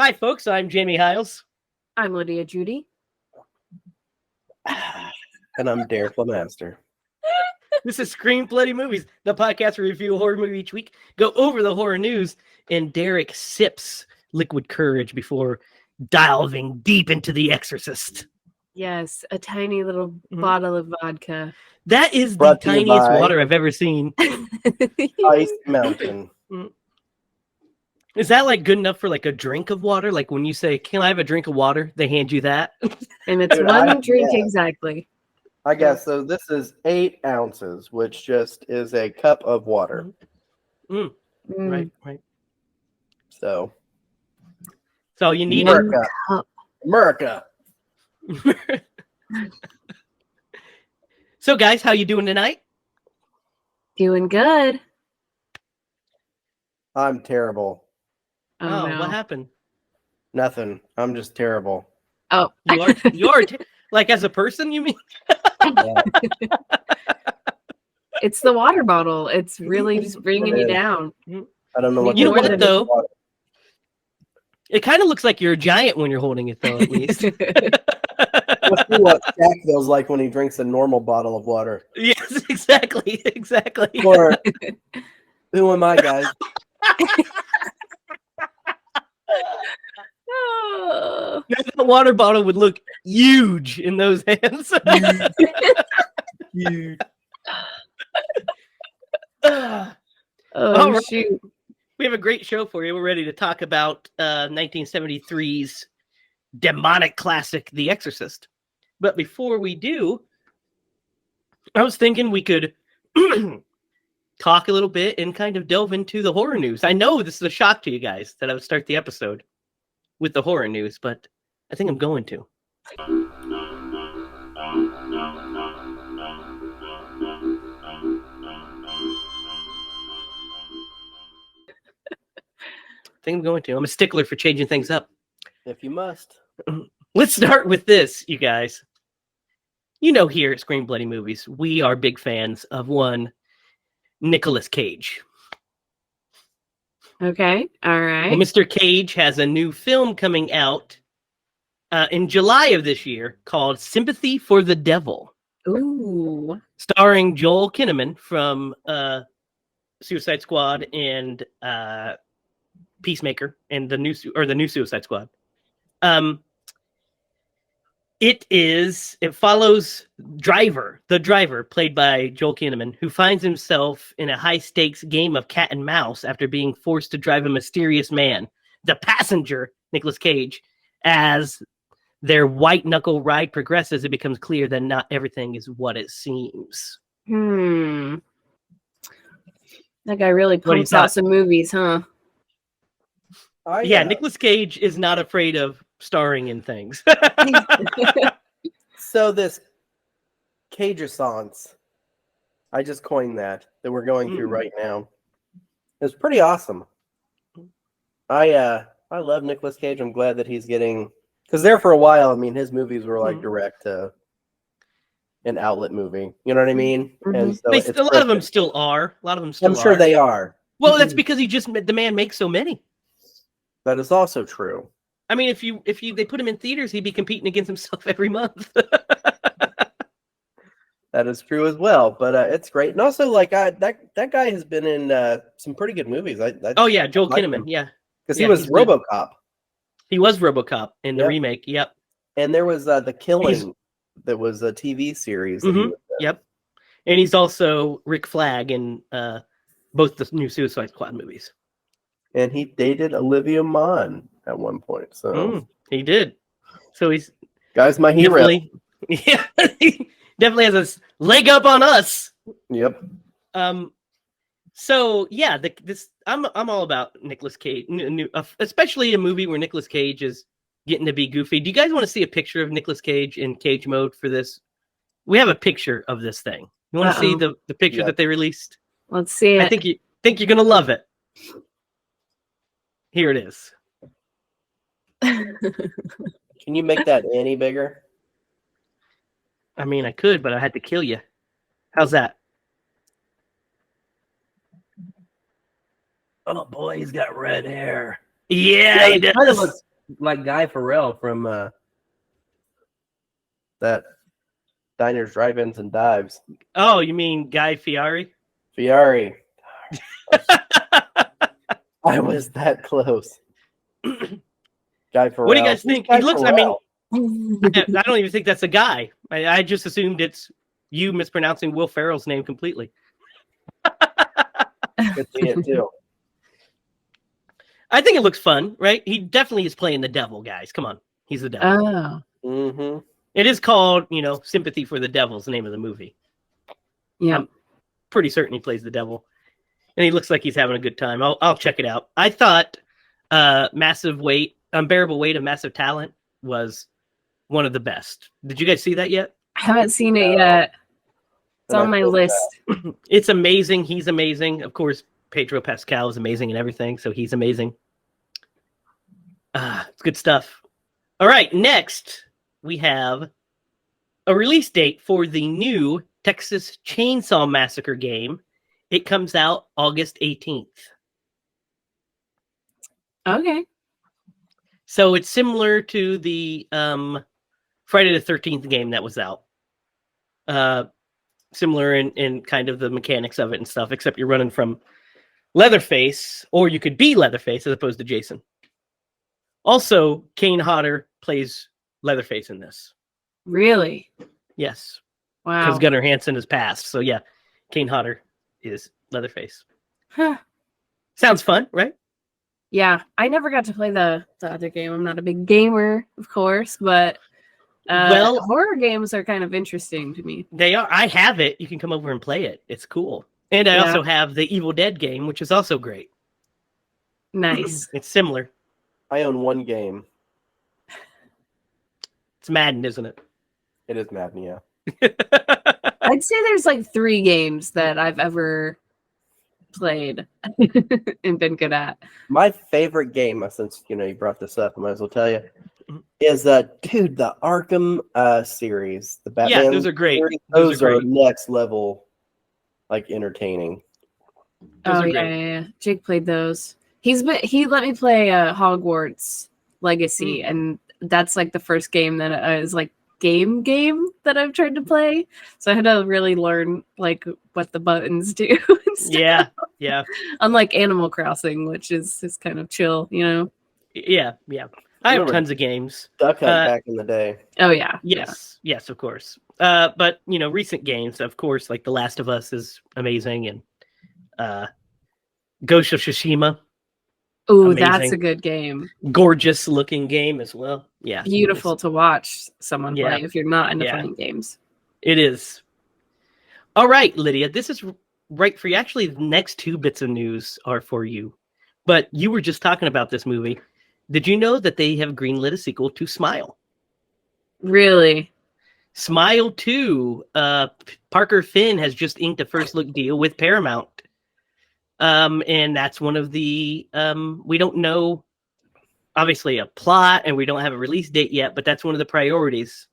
Hi, folks. I'm Jamie Hiles. I'm Lydia Judy. And I'm Derek Lemaster. This is Scream Bloody Movies, the podcast where we review a horror movie each week, go over the horror news, and Derek sips liquid courage before diving deep into The Exorcist. Yes, a tiny little bottle of vodka. That is the Brought to you tiniest by water I've ever seen. Ice Mountain. Is that like good enough for like a drink of water? Like when you say, "Can I have a drink of water?" They hand you that. And it's Dude, one drink yeah. exactly. I guess so. This is 8 ounces, which just is a cup of water. Right. So You need America. cup. America. So, guys, how you doing tonight? Doing good. I'm terrible. Oh, no. What happened? Nothing. I'm just terrible. Oh, You are like as a person, you mean? Yeah. It's the water bottle. It's really just bringing you down. I don't know what You know to do what, with though? water. It kind of looks like you're a giant when you're holding it, though, at least. Let's see what Jack feels like when he drinks a normal bottle of water. Yes, exactly. Or who am I, guys? Oh. That water bottle would look huge in those hands. Huge. Oh, All right. shoot. We have a great show for you. We're ready to talk about 1973's demonic classic, The Exorcist. But before we do, I was thinking we could talk a little bit and kind of delve into the horror news. I know this is a shock to you guys that I would start the episode with the horror news, but I think I'm going to. I'm a stickler for changing things up. If you must. Let's start with this, you guys. You know, here at Scream Bloody Movies, we are big fans of one Nicolas Cage. Okay. All right. Well, Mr. Cage has a new film coming out in July of this year called Sympathy for the Devil. Ooh. Starring Joel Kinnaman from Suicide Squad and Peacemaker and the new Suicide Squad. It follows the driver played by Joel Kinnaman, who finds himself in a high stakes game of cat and mouse after being forced to drive a mysterious man, the passenger, Nicolas Cage. As their white knuckle ride progresses, it becomes clear that not everything is what it seems. That guy really pumps out some movies, huh? Yeah, Nicolas Cage is not afraid of starring in things. So this Cage-assance, I just coined that we're going through right now. It's pretty awesome. I love Nicolas Cage. I'm glad that he's getting, because there for a while, I mean, his movies were like direct to an outlet movie. You know what I mean? And so a lot of them still are. I'm sure they are. Well, that's because the man makes so many. That is also true. I mean, if they put him in theaters, he'd be competing against himself every month. That is true as well, but it's great. And also, like that guy has been in some pretty good movies. Joel Kinnaman, yeah, because he was RoboCop. Good. He was RoboCop in the remake. Yep. And there was The Killing, that was a TV series. Yep. And he's also Rick Flag in both the new Suicide Squad movies. And he dated Olivia Munn at one point. So he did. So he's my hero. He definitely has a leg up on us. Yep. So yeah, I'm all about Nicolas Cage, especially a movie where Nicolas Cage is getting to be goofy. Do you guys want to see a picture of Nicolas Cage in Cage mode for this? We have a picture of this thing. You want to see the picture that they released? Let's see it. I think you're gonna love it. Here it is. Can you make that any bigger? I mean, I could, but I had to kill you. How's that? Oh boy, he's got red hair. Yeah, he does. like Guy Farrell from that Diners, Drive-Ins, and Dives. Oh, you mean Guy Fieri? Fieri. I was that close. Guy Farrell. What do you guys think? Guy He looks. Farrell? I mean, I don't even think that's a guy. I just assumed it's you mispronouncing Will Ferrell's name completely. Could see it too. I think it looks fun, right? He definitely is playing the devil, guys. Come on, he's the devil. Oh, Mm-hmm. It is called, Sympathy for the Devil's the name of the movie. yeah. I'm pretty certain he plays the devil, and he looks like he's having a good time. I'll check it out. I thought Unbearable Weight of Massive Talent was one of the best. Did you guys see that yet? I haven't seen it yet. It's on my list. It's amazing. He's amazing. Of course, Pedro Pascal is amazing and everything, so he's amazing. It's good stuff. All right, next we have a release date for the new Texas Chainsaw Massacre game. It comes out August 18th. Okay. So it's similar to the Friday the 13th game that was out. Similar in kind of the mechanics of it and stuff, except you're running from Leatherface, or you could be Leatherface as opposed to Jason. Also, Kane Hodder plays Leatherface in this. Really? Yes. Wow. Because Gunnar Hansen has passed. So yeah, Kane Hodder is Leatherface. Huh. Sounds fun, right? Yeah, I never got to play the other game. I'm not a big gamer, of course, but horror games are kind of interesting to me. They are. I have it. You can come over and play it. It's cool. And I also have the Evil Dead game, which is also great. Nice. It's similar. I own one game. It's Madden, isn't it? It is Madden, yeah. I'd say there's like 3 games that I've ever played and been good at. My favorite game, since you brought this up, I might as well tell you, is the Arkham series, the Batman. Yeah, those are great. Series. Those are next level, like entertaining. Yeah. Jake played those. He let me play Hogwarts Legacy, and that's like the first game that is like game that I've tried to play. So I had to really learn like what the buttons do. And stuff. Yeah. Unlike Animal Crossing, which is kind of chill, Yeah. I have tons of games. Duck Hunt back in the day. Oh yeah. Yes, of course. But recent games, of course, like The Last of Us is amazing, and Ghost of Tsushima. Oh, that's a good game. Gorgeous looking game as well. Yeah. Beautiful to watch someone play if you're not into playing games. It is. All right, Lydia, this is right for you. Actually, the next 2 bits of news are for you. But you were just talking about this movie. Did you know that they have greenlit a sequel to Smile? Really? Smile 2. Parker Finn has just inked a first look deal with Paramount. And that's one of the we don't know, obviously, a plot, and we don't have a release date yet, but that's one of the priorities.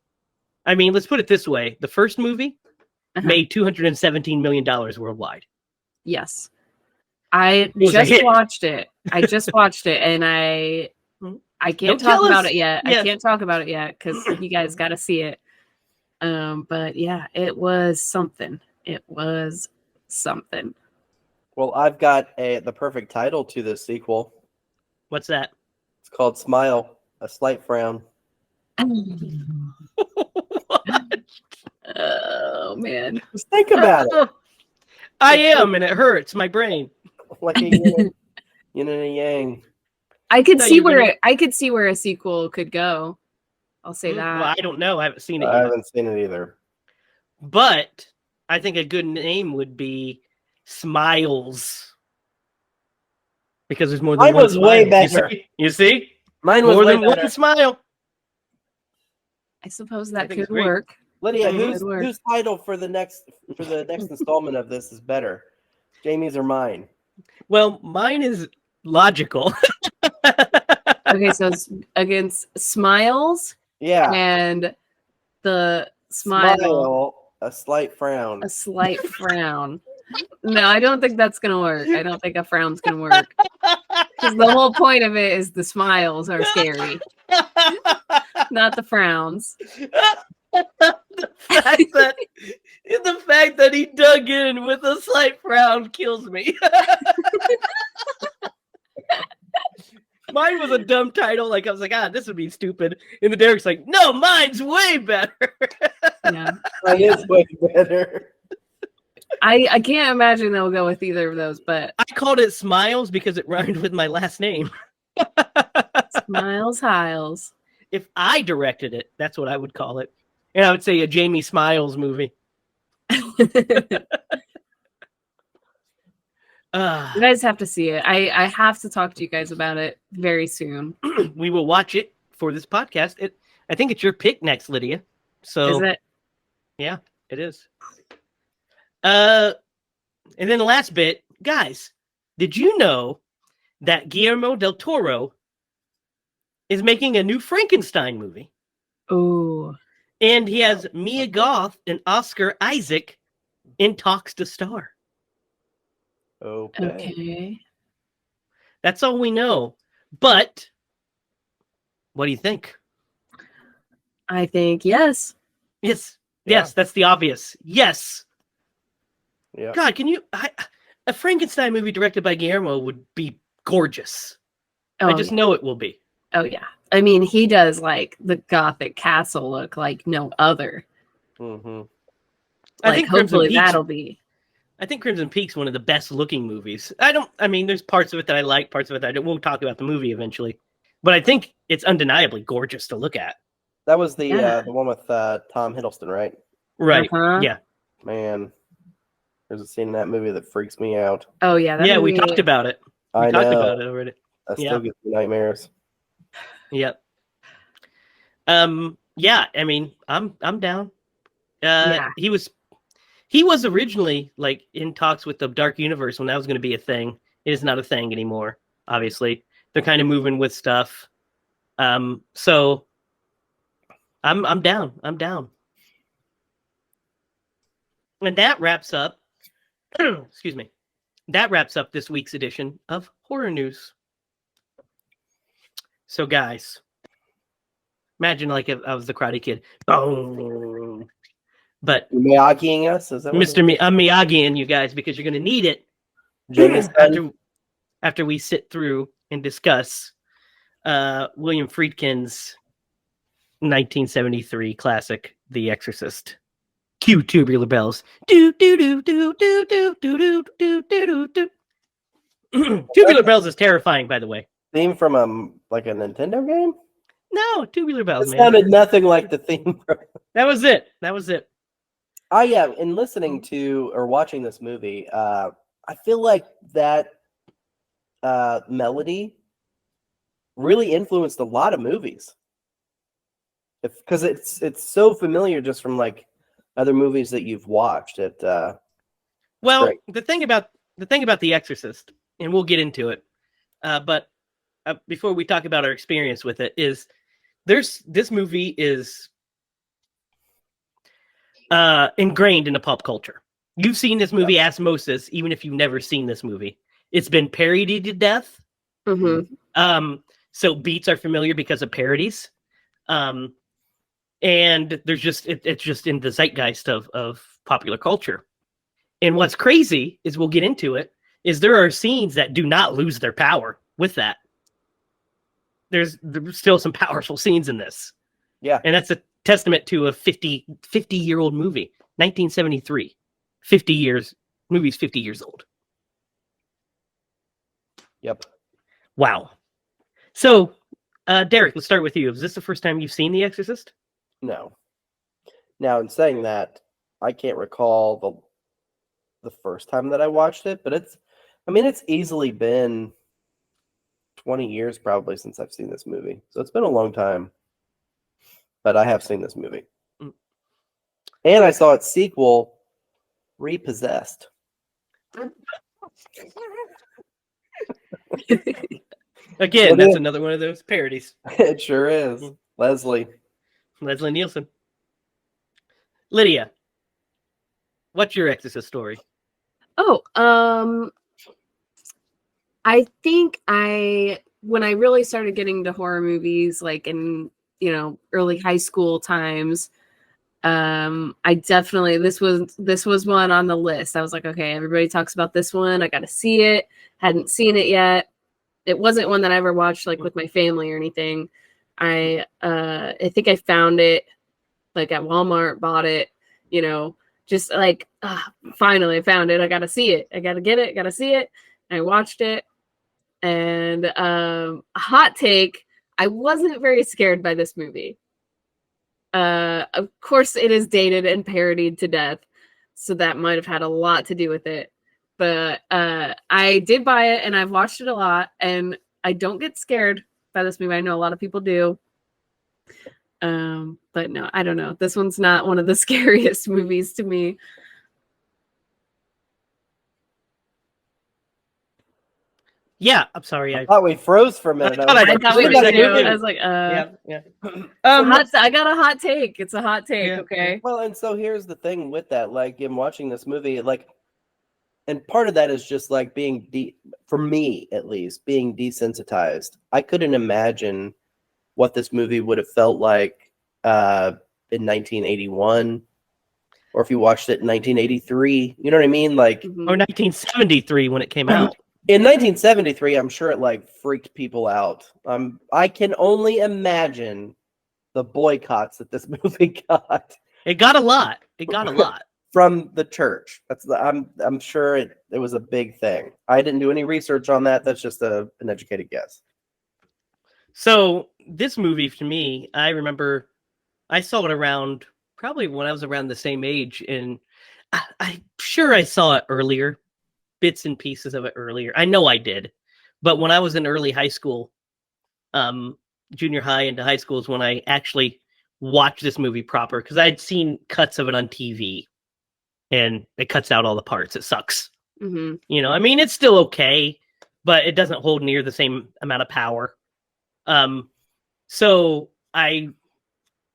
I mean, let's put it this way. The first movie made $217 million worldwide. Yes. I just watched it. And I can't talk about it yet. I can't talk about it yet because you guys got to see it. But yeah, it was something. Well, I've got the perfect title to this sequel. What's that? It's called Smile, a Slight Frown. Oh, man. Just think about it. I am, and it hurts my brain. Like a yin and a yang. I could see where a sequel could go. I'll say that. Well, I don't know. I haven't seen it yet. I haven't seen it either. But I think a good name would be Smiles. Because there's more than Mine one was smile. way better. You see? Mine was more way than better. one smile. I suppose that think could it's great. work. Lydia, whose title for the next installment of this is better? Jamie's or mine? Well, mine is logical. Okay, so it's against Smiles. Yeah. And the smile, a slight frown. a slight frown. No, I don't think that's gonna work. I don't think a frown's gonna work. Because the whole point of it is the smiles are scary, not the frowns. the fact that he dug in with a slight frown kills me. Mine was a dumb title. Like I was like, this would be stupid. And the Derek's like, no, mine's way better. Yeah, Mine is way better. I can't imagine they'll go with either of those, but I called it Smiles because it rhymed with my last name. Smiles Hiles. If I directed it, that's what I would call it. And I would say a Jamie Smiles movie. You guys have to see it. I have to talk to you guys about it very soon. We will watch it for this podcast. I think it's your pick next, Lydia. So Is it? Yeah, it is. And then the last bit, guys, did you know that Guillermo del Toro is making a new Frankenstein movie? Oh. And he has Mia Goth and Oscar Isaac in talks to star. Okay. That's all we know. But what do you think? I think yes. Yes. Yeah. Yes, that's the obvious. Yes. Yeah. God, can you... a Frankenstein movie directed by Guillermo would be gorgeous. Oh, I just know it will be. Oh, yeah. I mean, he does like the Gothic castle look like no other. Mm-hmm. I Like, think Crimson hopefully Peak's, that'll be. I think Crimson Peak's one of the best looking movies. I mean, there's parts of it that I like, parts of it that I don't. We'll talk about the movie eventually. But I think it's undeniably gorgeous to look at. That was the Yeah. one with Tom Hiddleston, right? Right. Uh-huh. Yeah. Man, there's a scene in that movie that freaks me out. Oh, yeah. That Yeah, we movie- talked about it. We I talked know. about it already. That Yeah. still gives me nightmares. Yep. Yeah, I mean, I'm down. Yeah. He was originally like in talks with the Dark Universe when that was going to be a thing. It is not a thing anymore, obviously. They're kind of moving with stuff. So I'm down. I'm down. And that wraps up excuse me. That wraps up this week's edition of Horror News. So guys, imagine like if I was the Karate Kid. Boom. But Miyagiing us? Is that what I'm Miyagiing you guys because you're going to need it Jameson? after we sit through and discuss William Friedkin's 1973 classic, The Exorcist. Cue tubular bells. Do do do do do do do do do do do. Tubular bells is terrifying, by the way. Theme from like a Nintendo game? No, tubular bells, It man. sounded nothing like the theme from. That was it. That was it. Yeah, in listening to or watching this movie, I feel like that melody really influenced a lot of movies. Because it's so familiar just from like other movies that you've watched. Well, great. the thing about The Exorcist, and we'll get into it, but before we talk about our experience with it, is this movie is ingrained into pop culture. You've seen this movie, Osmosis, even if you've never seen this movie. It's been parodied to death. Mm-hmm. So beats are familiar because of parodies. And there's just it's just in the zeitgeist of popular culture. And what's crazy is, we'll get into it, is there are scenes that do not lose their power with that. There's still some powerful scenes in this. Yeah. And that's a testament to a 50-year-old movie. 1973. 50 years. Movie's 50 years old. Yep. Wow. So, Derek, let's start with you. Is this the first time you've seen The Exorcist? No. Now, in saying that, I can't recall the first time that I watched it, but it's easily been 20 years probably since I've seen this movie. So it's been a long time. But I have seen this movie. Mm. And I saw its sequel, Repossessed. Again, that's another one of those parodies. It sure is. Leslie Nielsen. Lydia, what's your Exorcist story? Oh, I think I when I really started getting into horror movies, like in, you know, early high school times, I definitely, this was one on the list. I was like, okay, everybody talks about this one. I got to see it. Hadn't seen it yet. It wasn't one that I ever watched like with my family or anything. I think I found it like at Walmart, bought it, you know, just like, finally I found it. I got to see it. I got to get it. Got to see it. And I watched it. And a hot take, I wasn't very scared by this movie. Of course, it is dated and parodied to death, so that might have had a lot to do with it. But I did buy it, and I've watched it a lot, and I don't get scared by this movie. I know a lot of people do. But no, I don't know. This one's not one of the scariest movies to me. Yeah, I'm sorry. I thought we froze for a minute. I thought we did too. I I was like, yeah. I got a hot take. It's a hot take, Yeah. okay? Well, and so here's the thing with that, like in watching this movie, like, and part of that is just like being for me at least, being desensitized. I couldn't imagine what this movie would have felt like in 1981, or if you watched it in 1983. You know what I mean? Like, Mhm. Or 1973 when it came out. in 1973, I'm sure it like freaked people out. I can only imagine the boycotts that this movie got It got a lot. It got a lot. from the church. I'm sure it was a big thing. I didn't do any research on that. That's just an educated guess. So this movie, to me, I remember I saw it around probably when I was around the same age, and I'm sure I saw it earlier, bits and pieces of it earlier. I know I did, but when I was in early high school, junior high into high school is when I actually watched this movie proper, because I'd seen cuts of it on TV, and it cuts out all the parts. It sucks. Mm-hmm. You know, I mean, it's still okay, but it doesn't hold near the same amount of power. So I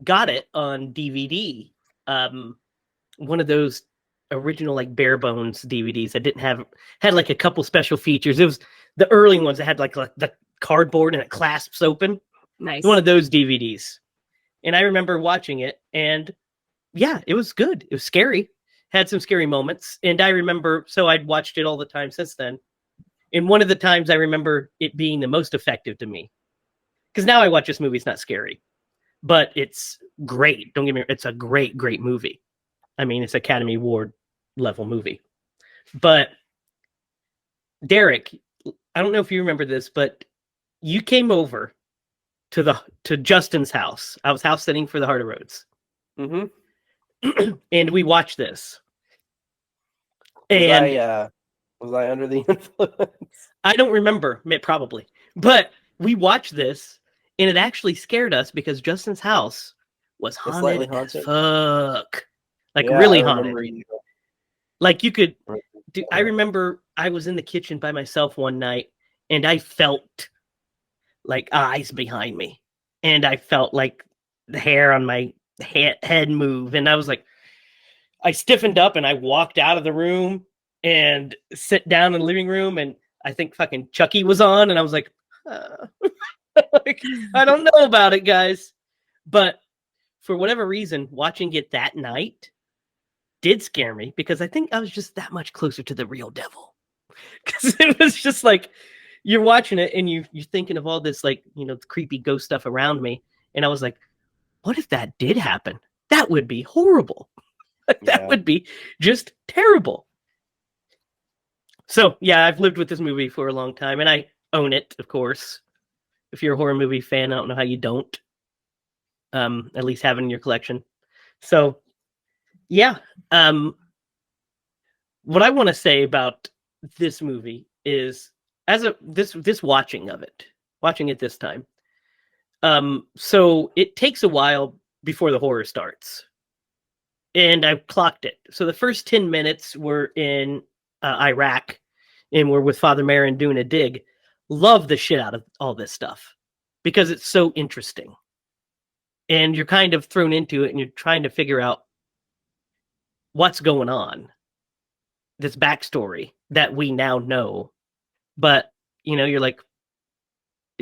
got it on DVD. One of those original like bare bones DVDs that had like a couple special features. It was the early ones that had like the cardboard and it clasps open. Nice. One of those DVDs. And I remember watching it, and yeah, it was good. It was scary. Had some scary moments. And I remember, so I'd watched it all the time since then. And one of the times I remember it being the most effective to me, because now I watch this movie, it's not scary, but it's great. Don't get me, it's a great, great movie. I mean, it's Academy Award level movie. But Derek, I don't know if you remember this, but you came over to Justin's house. I was house sitting for the Heart of Rhodes. Mm-hmm. And we watched this. And was I under the influence? I don't remember, probably. But we watched this, and it actually scared us because Justin's house was haunted as fuck. Like, yeah, really haunted. Like, you could... I remember I was in the kitchen by myself one night, and I felt like eyes behind me. And I felt like the hair on my head move. And I was like... I stiffened up, and I walked out of the room and sit down in the living room, and I think fucking Chucky was on, and I was like, like, I don't know about it, guys. But for whatever reason, watching it that night did scare me, because I think I was just that much closer to the real devil. Because it was just like, you're watching it, and you're thinking of all this, like, you know, creepy ghost stuff around me. And I was like, what if that did happen? That would be horrible. That would be just terrible. So, yeah, I've lived with this movie for a long time, and I own it, of course. If you're a horror movie fan, I don't know how you don't. At least have it in your collection. So, yeah. What I want to say about this movie is, this watching it this time. So it takes a while before the horror starts. And I clocked it. So the first 10 minutes were in Iraq, and we're with Father Marin doing a dig. Love the shit out of all this stuff because it's so interesting. And you're kind of thrown into it, and you're trying to figure out what's going on. This backstory that we now know. But, you know, you're like,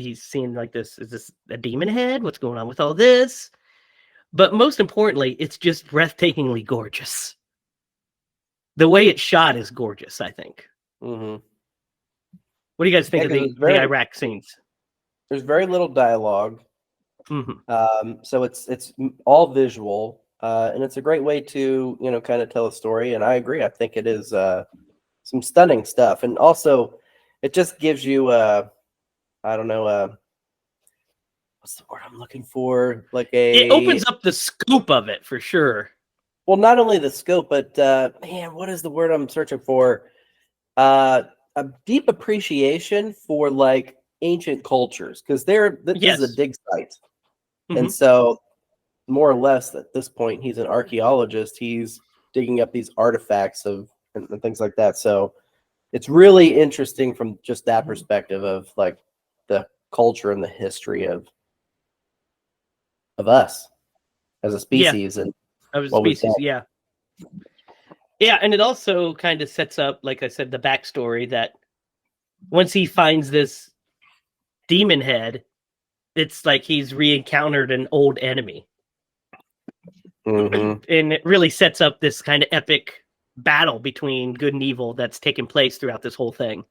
he's seeing like this. Is this a demon head? What's going on with all this? But most importantly, it's just breathtakingly gorgeous. The way it's shot is gorgeous, I think. Mm-hmm. What do you guys think of the Iraq scenes? There's very little dialogue. Mm-hmm. So it's all visual, and it's a great way to, you know, kind of tell a story. And I agree. I think it is some stunning stuff. And also, it just gives you, I don't know, what's the word I'm looking for? It opens up the scope of it for sure. Well, not only the scope, but man, what is the word I'm searching for? A deep appreciation for like ancient cultures, because this is a dig site, and so more or less at this point he's an archaeologist. He's digging up these artifacts and things like that. So it's really interesting from just that perspective of like the culture and the history of us as a species and of a species. Yeah, and it also kind of sets up, like I said, the backstory that once he finds this demon head, it's like he's re-encountered an old enemy. Mm-hmm. And it really sets up this kind of epic battle between good and evil that's taken place throughout this whole thing.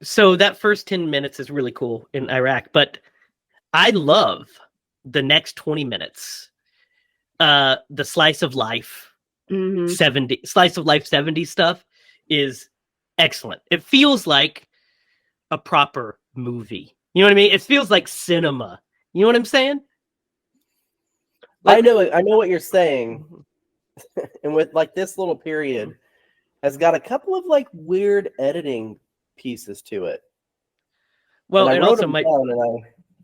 So that first 10 minutes is really cool in Iraq, but I love the next 20 minutes. The slice of life 70 stuff is excellent. It feels like a proper movie. You know what I mean? It feels like cinema. You know what I'm saying? Like, I know what you're saying. And with like this little period has got a couple of like weird editing pieces to it. Well, it also might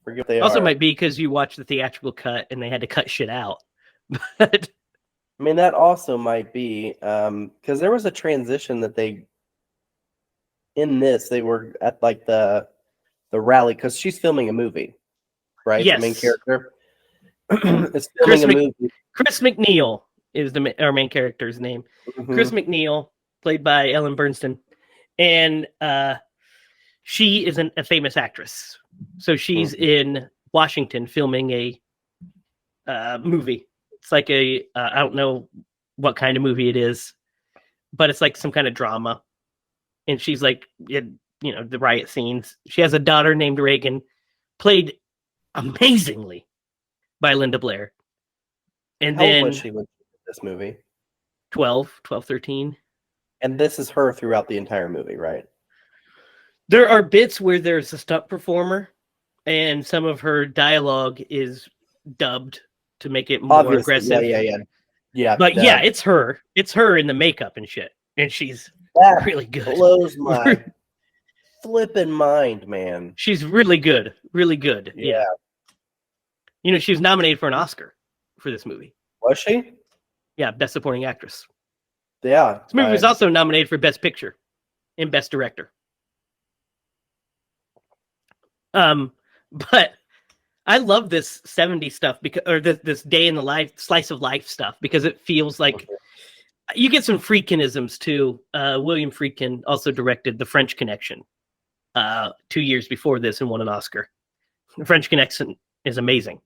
forget what they also are. might be because you watched the theatrical cut and they had to cut shit out. But I mean, that also might be because there was a transition that they were at like the rally, because she's filming a movie, right? Yes. The main character is filming a movie. Chris McNeil is our main character's name. Mm-hmm. Chris McNeil, played by Ellen Burstyn, and she is a famous actress. So she's in Washington filming a movie. It's like I don't know what kind of movie it is, but it's like some kind of drama. And she's like, the riot scenes. She has a daughter named Reagan, played amazingly by Linda Blair. And How then old was she when she did this movie? 12, 13. And this is her throughout the entire movie, right? There are bits where there's a stunt performer, and some of her dialogue is dubbed to make it more aggressive. Yeah. But yeah, it's her. It's her in the makeup and shit, and she's really good. Blows my flipping mind, man. She's really good. Really good. Yeah. You know, she was nominated for an Oscar for this movie. Was she? Yeah, Best Supporting Actress. Yeah. This movie was also nominated for Best Picture and Best Director. But I love this 70s stuff this day in the life, slice of life stuff, because it feels like you get some Friedkinisms too. William Friedkin also directed The French Connection 2 years before this and won an Oscar. The French Connection is amazing.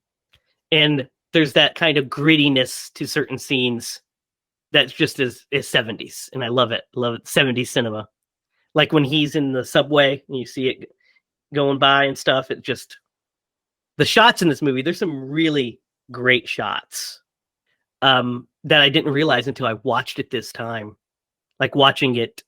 And there's that kind of grittiness to certain scenes that's just is 70s. And I love it. I love it. 70s cinema. Like when he's in the subway and you see it going by and stuff, it just, the shots in this movie, there's some really great shots that I didn't realize until I watched it this time. Like watching it,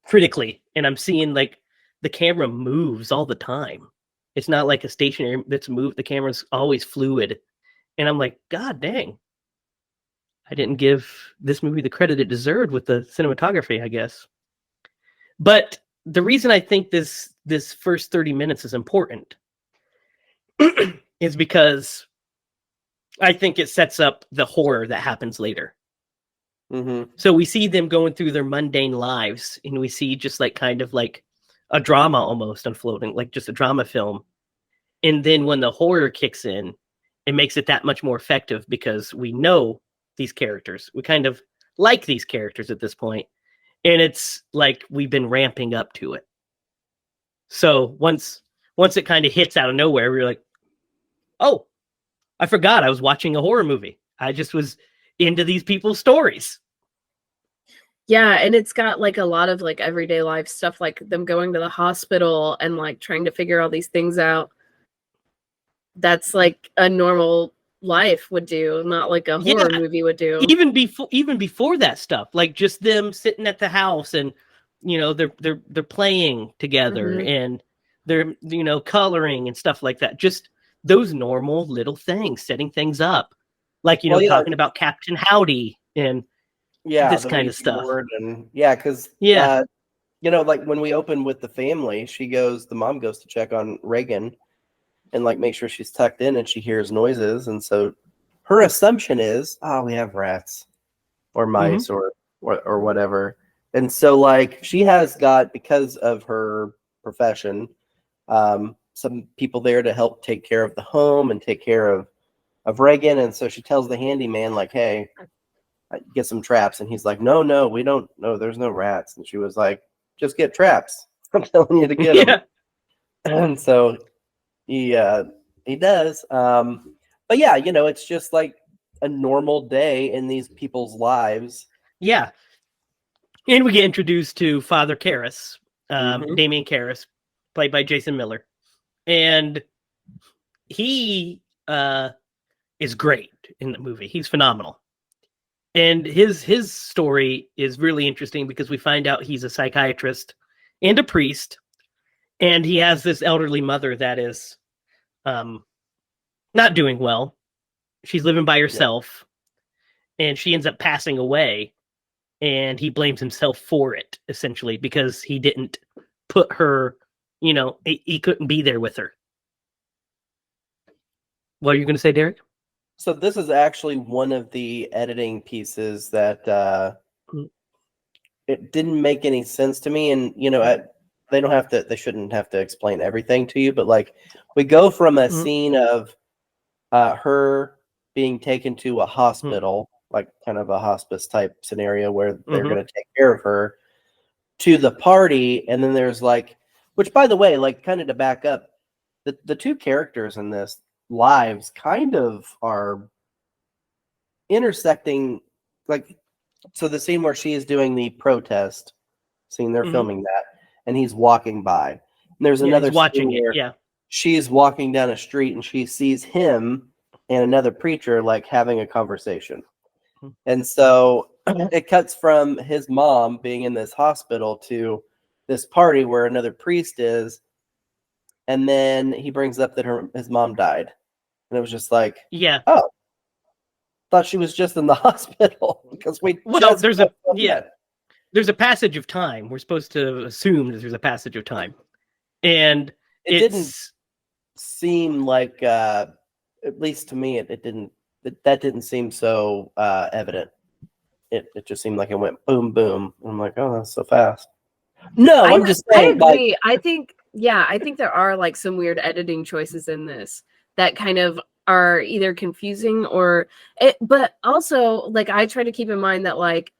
critically. And I'm seeing like the camera moves all the time. It's not like a stationary that's moved. The camera's always fluid. And I'm like, God dang. I didn't give this movie the credit it deserved with the cinematography, I guess. But the reason I think this first 30 minutes is important is because I think it sets up the horror that happens later. Mm-hmm. So we see them going through their mundane lives, and we see just like kind of like a drama almost unfolding, like just a drama film. And then when the horror kicks in, it makes it that much more effective because we know these characters. We kind of like these characters at this point. And it's like we've been ramping up to it. So once it kind of hits out of nowhere, we're like, oh, I forgot I was watching a horror movie. I just was into these people's stories. Yeah, and it's got like a lot of like everyday life stuff, like them going to the hospital and like trying to figure all these things out. That's like a normal life would do, not like a horror movie would do. Even before that stuff, like just them sitting at the house and they're playing together and they're coloring and stuff like that. Just those normal little things, setting things up, like talking about Captain Howdy and this kind of stuff. And because like when we open with the family, the mom goes to check on Reagan and like make sure she's tucked in, and she hears noises, and so her assumption is, we have rats or mice or whatever. And so like she has got, because of her profession, some people there to help take care of the home and take care of Reagan. And so she tells the handyman like, hey, get some traps. And he's like, no, we don't know. There's no rats. And she was like, just get traps. I'm telling you to get them. And so he does. But yeah, it's just like a normal day in these people's lives. Yeah. And we get introduced to Father Karras, Damien Karras, played by Jason Miller. And he is great in the movie. He's phenomenal. And his story is really interesting because we find out he's a psychiatrist and a priest. And he has this elderly mother that is not doing well. She's living by herself. Yeah. And she ends up passing away. And he blames himself for it, essentially, because he didn't put her, he couldn't be there with her. What are you going to say, Derek? So this is actually one of the editing pieces that it didn't make any sense to me. And, they shouldn't have to explain everything to you, but like we go from a scene of her being taken to a hospital, like kind of a hospice type scenario where they're going to take care of her, to the party. And then there's like, which by the way, like kind of to back up, the two characters in this lives kind of are intersecting. Like, so the scene where she is doing the protest scene, they're filming that, and he's walking by. And there's another watching it. Yeah. She's walking down a street and she sees him and another preacher like having a conversation. And so it cuts from his mom being in this hospital to this party where another priest is. And then he brings up that his mom died. And it was just like, thought she was just in the hospital because there's a passage of time. We're supposed to assume that there's a passage of time. And it didn't seem like, at least to me, it didn't. That didn't seem so evident. It just seemed like it went boom, boom. I'm like, oh, that's so fast. No, I'm just saying. I agree. I think there are like some weird editing choices in this that kind of are either confusing but also like I try to keep in mind that like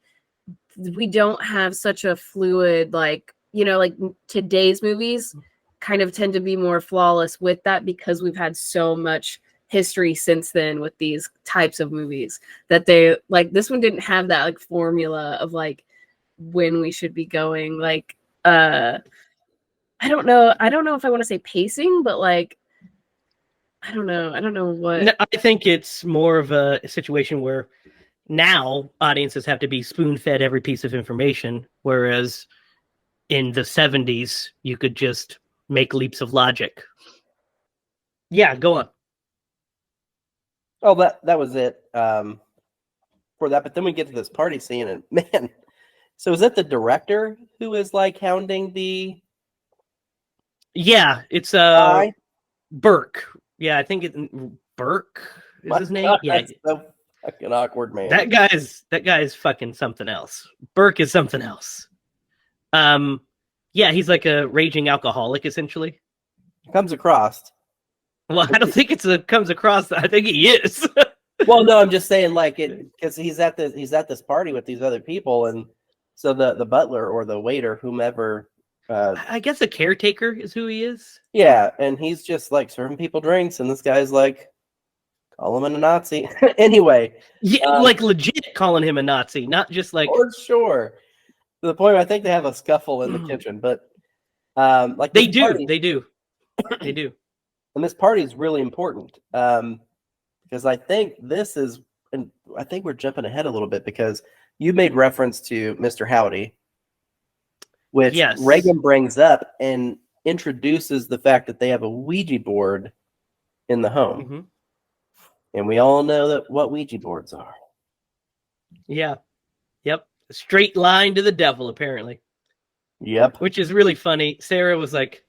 we don't have such a fluid, like, like today's movies kind of tend to be more flawless with that because we've had so much history since then with these types of movies that they like this one didn't have that like formula of like when we should be going, like I don't know if I want to say pacing, but like I don't know what. No, I think it's more of a situation where now audiences have to be spoon-fed every piece of information, whereas in the 70s you could just make leaps of logic. Yeah, go on. Oh, that was it for that. But then we get to this party scene, and man, so is that the director who is like hounding the? Yeah, it's Burke. Yeah, I think Burke is his name. Yeah, that's so fucking awkward, man. That guy's fucking something else. Burke is something else. Yeah, he's like a raging alcoholic, essentially. Comes across. Well, I don't think comes across. I think he is. Well, no, I'm just saying, like, it because he's at this party with these other people, and So the butler or the waiter, whomever, I guess a caretaker is who he is. yeah, and he's just like serving people drinks, and this guy's like, call him a Nazi. Anyway, Yeah, like legit calling him a Nazi, not just like. for sure. To the point where I think they have a scuffle in the kitchen, but like They this do, party- they do, they do. and this party is really important because I think this is, and I think we're jumping ahead a little bit because you made reference to Mr. Howdy, which Yes. Reagan brings up and introduces the fact that they have a Ouija board in the home. Mhm. And we all know that what Ouija boards are. Yeah, yep. A straight line to the devil, apparently. Yep. Which is really funny. Sarah was like,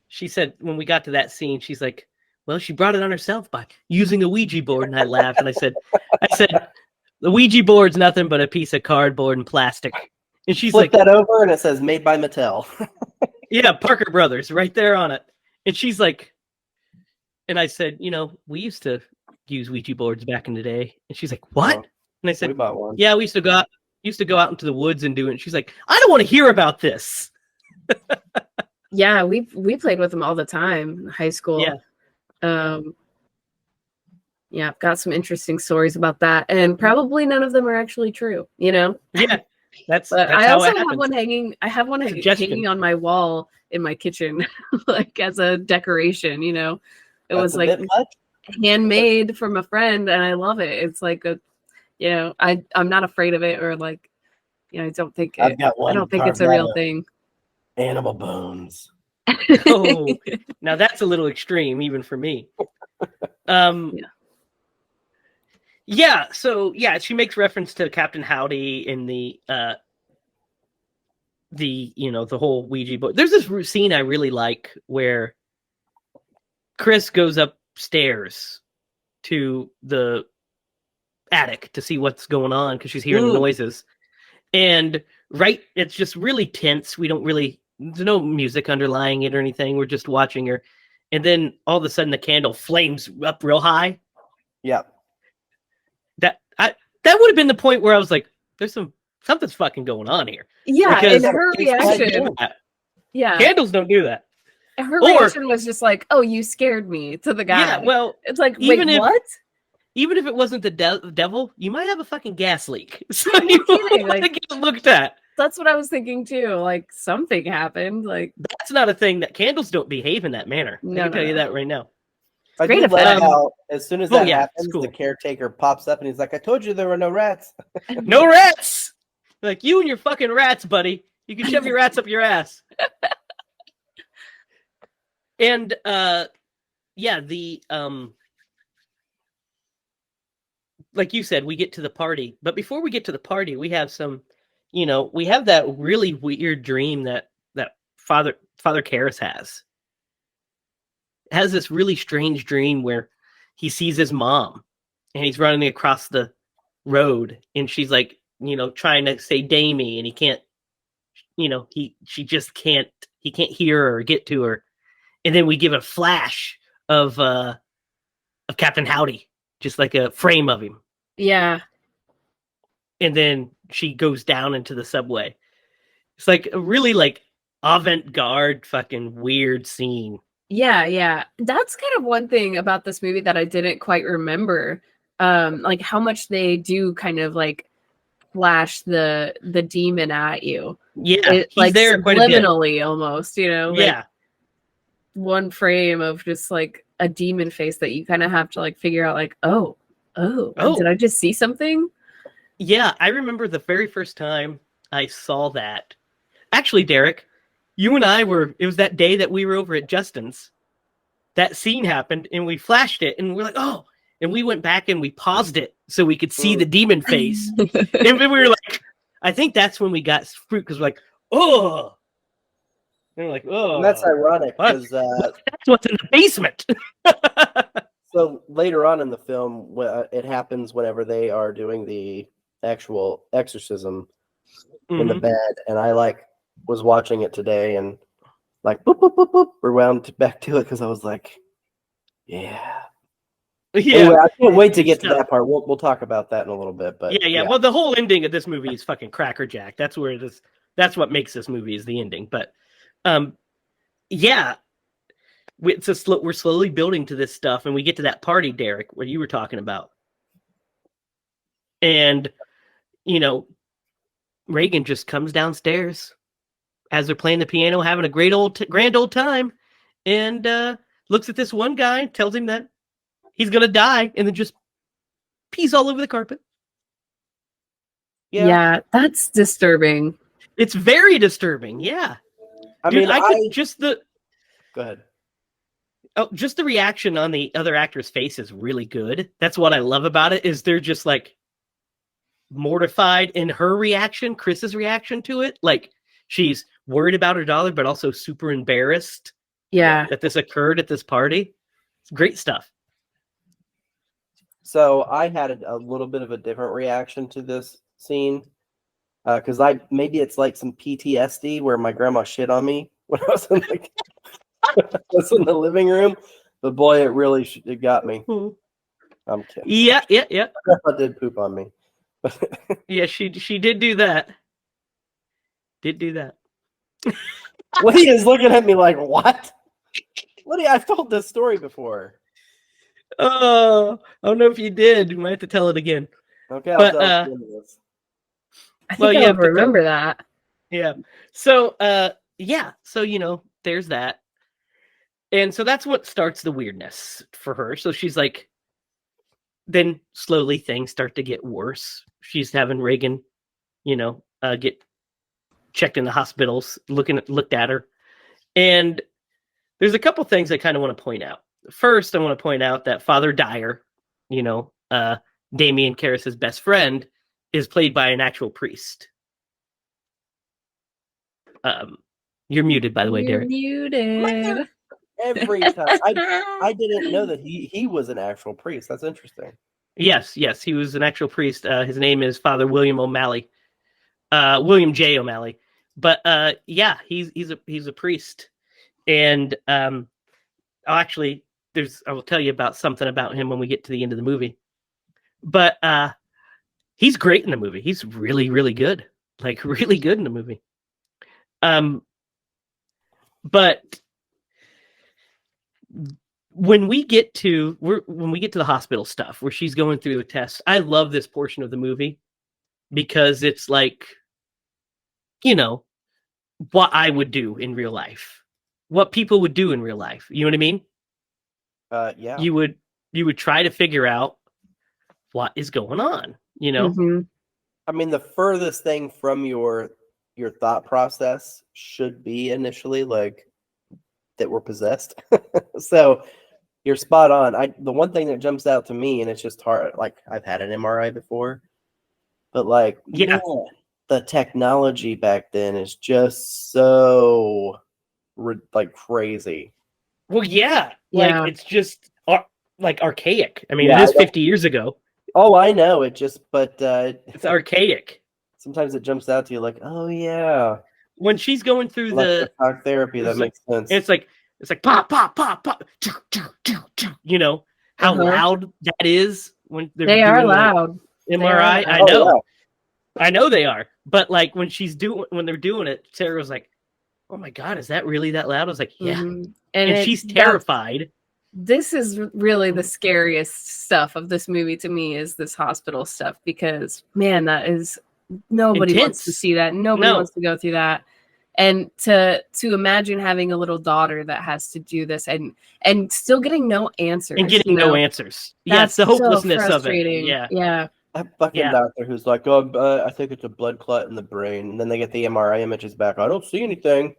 she said when we got to that scene, she's like, well, she brought it on herself by using a Ouija board. And I laughed and I said, the Ouija board's nothing but a piece of cardboard and plastic. And she's Flip like, that over and it says made by Mattel. yeah, Parker Brothers right there on it. And she's like, and I said, we used to use Ouija boards back in the day. And she's like, what? Oh, and I we said, bought one. yeah, we used to go out into the woods and do it. And she's like, I don't want to hear about this. Yeah, we played with them all the time in high school. Yeah. Yeah, I've got some interesting stories about that, and probably none of them are actually true. Yeah, that's But that's I how also it have happens. one hanging. I have one Suggestion. hanging on my wall in my kitchen, like as a decoration. It That's was a like bit much. handmade from a friend, and I love it. It's like I'm not afraid of it, or like, I don't think I've got one I don't think it's carved a out real of thing. Animal bones. Oh, now that's a little extreme, even for me. Yeah. So yeah, she makes reference to Captain Howdy in the whole Ouija board. There's this scene I really like where Chris goes upstairs to the attic to see what's going on because she's hearing the noises, and it's just really tense. There's no music underlying it or anything. We're just watching her, and then all of a sudden the candle flames up real high. Yeah. That would have been the point where I was like, "There's something's fucking going on here." Yeah, Because and her reaction. Yeah, Candles don't do that. her reaction was just like, "Oh, you scared me," to the guy. Yeah, well, it's like, even wait, if- what? even if it wasn't the devil, you might have a fucking gas leak. So No you kidding, want to like- get it looked at. That's what I was thinking too. Like something happened. Like That's not a thing that candles don't behave in that manner. I No, can tell no, you no. that right now. I Great do love effect. how as soon as that happens, it's cool. the caretaker pops up and he's like, I told you there were no rats. No rats. Like you and your fucking rats, buddy. You can shove your rats up your ass. And like you said, we get to the party. But before we get to the party, we have we have that really weird dream that Father Karras has. Has this really strange dream where he sees his mom and he's running across the road and she's like, trying to say Damie and he can't, he can't hear her or get to her. And then we give a flash of Captain Howdy, just like a frame of him. yeah, And then she goes down into the subway. It's like a really like avant-garde fucking weird scene. yeah. That's kind of one thing about this movie that I didn't quite remember. Like how much they do kind of like flash the demon at you. Yeah, he's like there quite a bit. subliminally almost, like, Yeah. one frame of just like a demon face that you kind of have to like figure out like, oh, did I just see something? Yeah, I remember the very first time I saw that. Actually, Derek, you and I it was that day that we were over at Justin's. That scene happened and we flashed it and we're like, oh, and we went back and we paused it so we could see the demon face. And we were like, I think that's when we got fruit because we're like, oh. And we're like, oh. And that's ironic because that's what's in the basement. so later on in the film, it happens whenever they are doing the actual exorcism in the bed, and I was watching it today and like boop boop boop boop rewound back to it because I was like, yeah, Yeah, Anyway, I can't wait to get to Stuff. that part. We'll talk about that in a little bit. But yeah. Well, the whole ending of this movie is fucking crackerjack. That's where it is. That's what makes this movie is the ending. But, yeah, we're slowly building to this stuff, and we get to that party, Derek, where you were talking about, and Reagan just comes downstairs as they're playing the piano, having a grand old time, and looks at this one guy, tells him that he's gonna die, and then just pees all over the carpet. Yeah, that's disturbing. It's very disturbing. Yeah, I dude, mean, Go ahead. Oh, just the reaction on the other actor's face is really good. That's what I love about it. Is they're just like mortified in her reaction, Chris's reaction to it. Like she's worried about her daughter, but also super embarrassed. Yeah, that this occurred at this party. It's great stuff. So I had a little bit of a different reaction to this scene because maybe it's like some PTSD where my grandma shit on me when I was in the living room. But boy, it got me. I'm kidding. Yeah. Grandma did poop on me. Yeah, she did do that. Woody is looking at me like, what? Woody, I've told this story before. Oh, I don't know if you did. You might have to tell it again. Okay, but, I'll tell you this. I think I remember that. Yeah. So, So, there's that. And so that's what starts the weirdness for her. So she's like, then slowly things start to get worse. She's having Reagan, get checked in the hospitals, looked at her. And there's a couple things I kind of want to point out. First, I want to point out that Father Dyer, Damien Karras's best friend, is played by an actual priest. You're muted, by the way, Derek. Muted. Every time. I didn't know that he was an actual priest. That's interesting. Yes, he was an actual priest. His name is Father William O'Malley. William J. O'Malley. But he's a priest. And I will tell you about something about him when we get to the end of the movie. But he's great in the movie. He's really, really good. Like really good in the movie. But when we get to the hospital stuff where she's going through the tests, I love this portion of the movie because it's like, what I would do in real life, what people would do in real life. You know what I mean? Yeah. You would try to figure out what is going on, Mm-hmm. I mean, the furthest thing from your thought process should be initially like that we're possessed. So you're spot on. The one thing that jumps out to me, and it's just hard, like I've had an MRI before, but like, yeah, the technology back then is just so like crazy. Well, yeah. Like it's just like archaic. I mean, Yeah, it is 50 years ago. Oh, I know. It's archaic. Sometimes it jumps out to you like, oh yeah. When she's going through the talk therapy, that makes sense. It's like pop, pop, pop, pop. How loud that is when they are loud. MRI. I know. Oh, yeah. I know they are. But like when they're doing it, Sarah was like, "Oh my god, is that really that loud?" I was like, "Yeah." Mm-hmm. And she's terrified. This is really the scariest stuff of this movie to me, is this hospital stuff, because man, that is nobody wants to see that. Nobody wants to go through that. And to imagine having a little daughter that has to do this and still getting no answers. And getting no answers. That's the hopelessness of it. Yeah. Yeah. That fucking doctor who's like, I think it's a blood clot in the brain. And then they get the MRI images back. I don't see anything.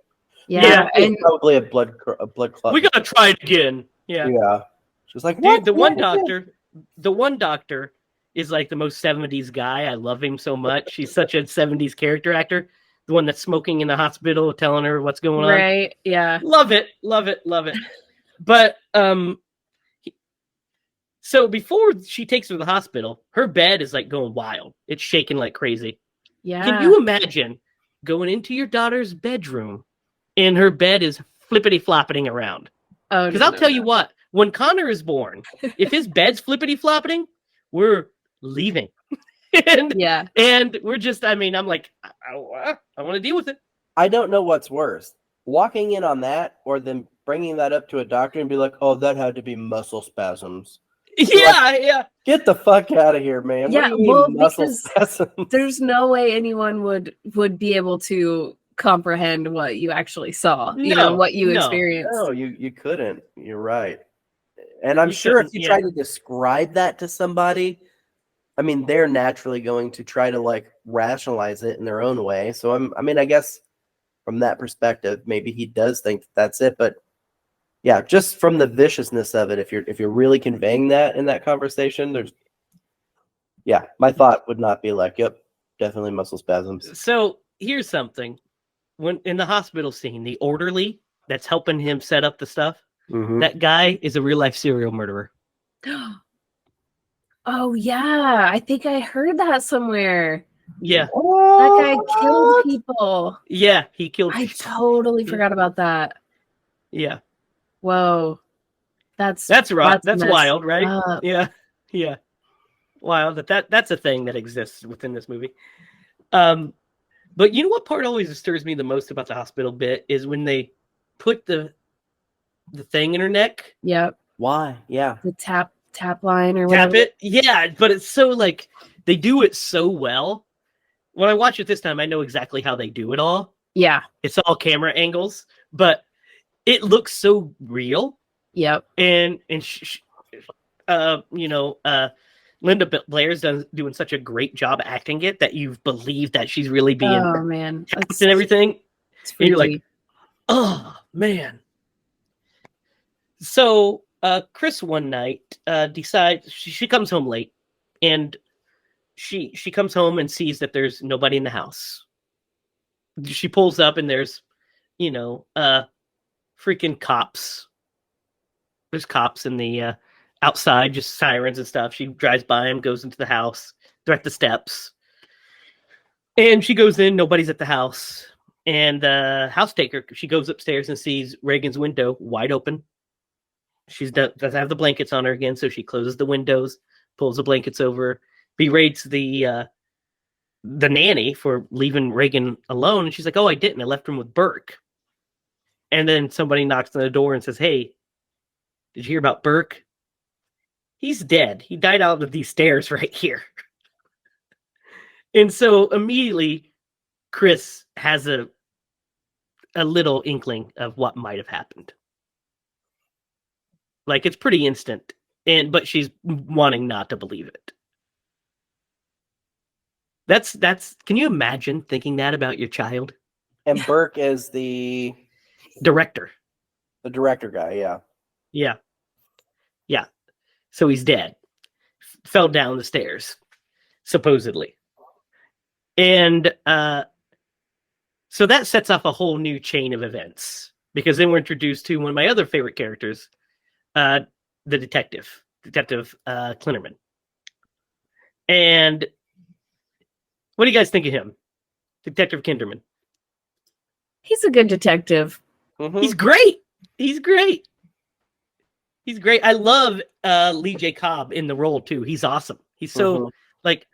Yeah. And probably a blood clot. We got to try it again. Yeah. Yeah. She's like, what? Dude, the one doctor is like the most 70s guy. I love him so much. He's such a 70s character actor. The one that's smoking in the hospital, telling her what's going on. Right. Yeah. Love it. But so before she takes her to the hospital, her bed is like going wild. It's shaking like crazy. Yeah. Can you imagine going into your daughter's bedroom and her bed is flippity flopping around? Oh, because I'll tell you what, when Connor is born, if his bed's flippity flopping, we're leaving. and we're just, I mean, I'm like, I want to deal with it. I don't know what's worse, walking in on that or then bringing that up to a doctor and be like, oh, that had to be muscle spasms. Yeah. Get the fuck out of here, man. Yeah, what do you mean muscle because spasms? there's no way anyone would be able to comprehend what you actually saw, what you experienced. No, you couldn't. You're right. And I'm sure if you try to describe that to somebody, I mean, they're naturally going to try to like rationalize it in their own way. So I guess from that perspective, maybe he does think that's it. But yeah, just from the viciousness of it, if you're really conveying that in that conversation, my thought would not be like, yep, definitely muscle spasms. So here's something. When in the hospital scene, the orderly that's helping him set up the stuff, that guy is a real life serial murderer. Oh yeah, I think I heard that somewhere. Yeah, that guy killed people. Yeah, he killed. I totally forgot about that. Yeah. Whoa, that's right. That's wild, right? Up. Yeah. Wild that's a thing that exists within this movie. But you know what part always disturbs me the most about the hospital bit is when they put the thing in her neck. Yep. Why? Yeah. The tap line or whatever. Tap it. Yeah, but it's so like they do it so well. When I watch it this time, I know exactly how they do it all. Yeah. It's all camera angles, but it looks so real. Yep. And Linda Blair's doing such a great job acting it that you believe that she's really being man, and everything. And you're like, oh man. So Chris one night decides she comes home late, and she comes home and sees that there's nobody in the house. She pulls up and there's freaking cops. There's cops in the outside, just sirens and stuff. She drives by him, goes into the house. They're at the steps. And she goes in, nobody's at the house. And the house taker, she goes upstairs and sees Reagan's window wide open. She doesn't have the blankets on her again, so she closes the windows, pulls the blankets over, berates the nanny for leaving Reagan alone. And she's like, oh, I didn't. I left him with Burke. And then somebody knocks on the door and says, hey, did you hear about Burke? He's dead. He died out of these stairs right here. And so immediately Chris has a little inkling of what might have happened. Like it's pretty instant, but she's wanting not to believe it. That's can you imagine thinking that about your child? And Burke is the director. The director guy, yeah. Yeah. So he's dead. Fell down the stairs, supposedly. And so that sets off a whole new chain of events. Because then we're introduced to one of my other favorite characters, the Detective Klinnerman. And what do you guys think of him? Detective Kinderman. He's a good detective. Mm-hmm. He's great. He's great. I love Lee J. Cobb in the role too. He's awesome. He's so like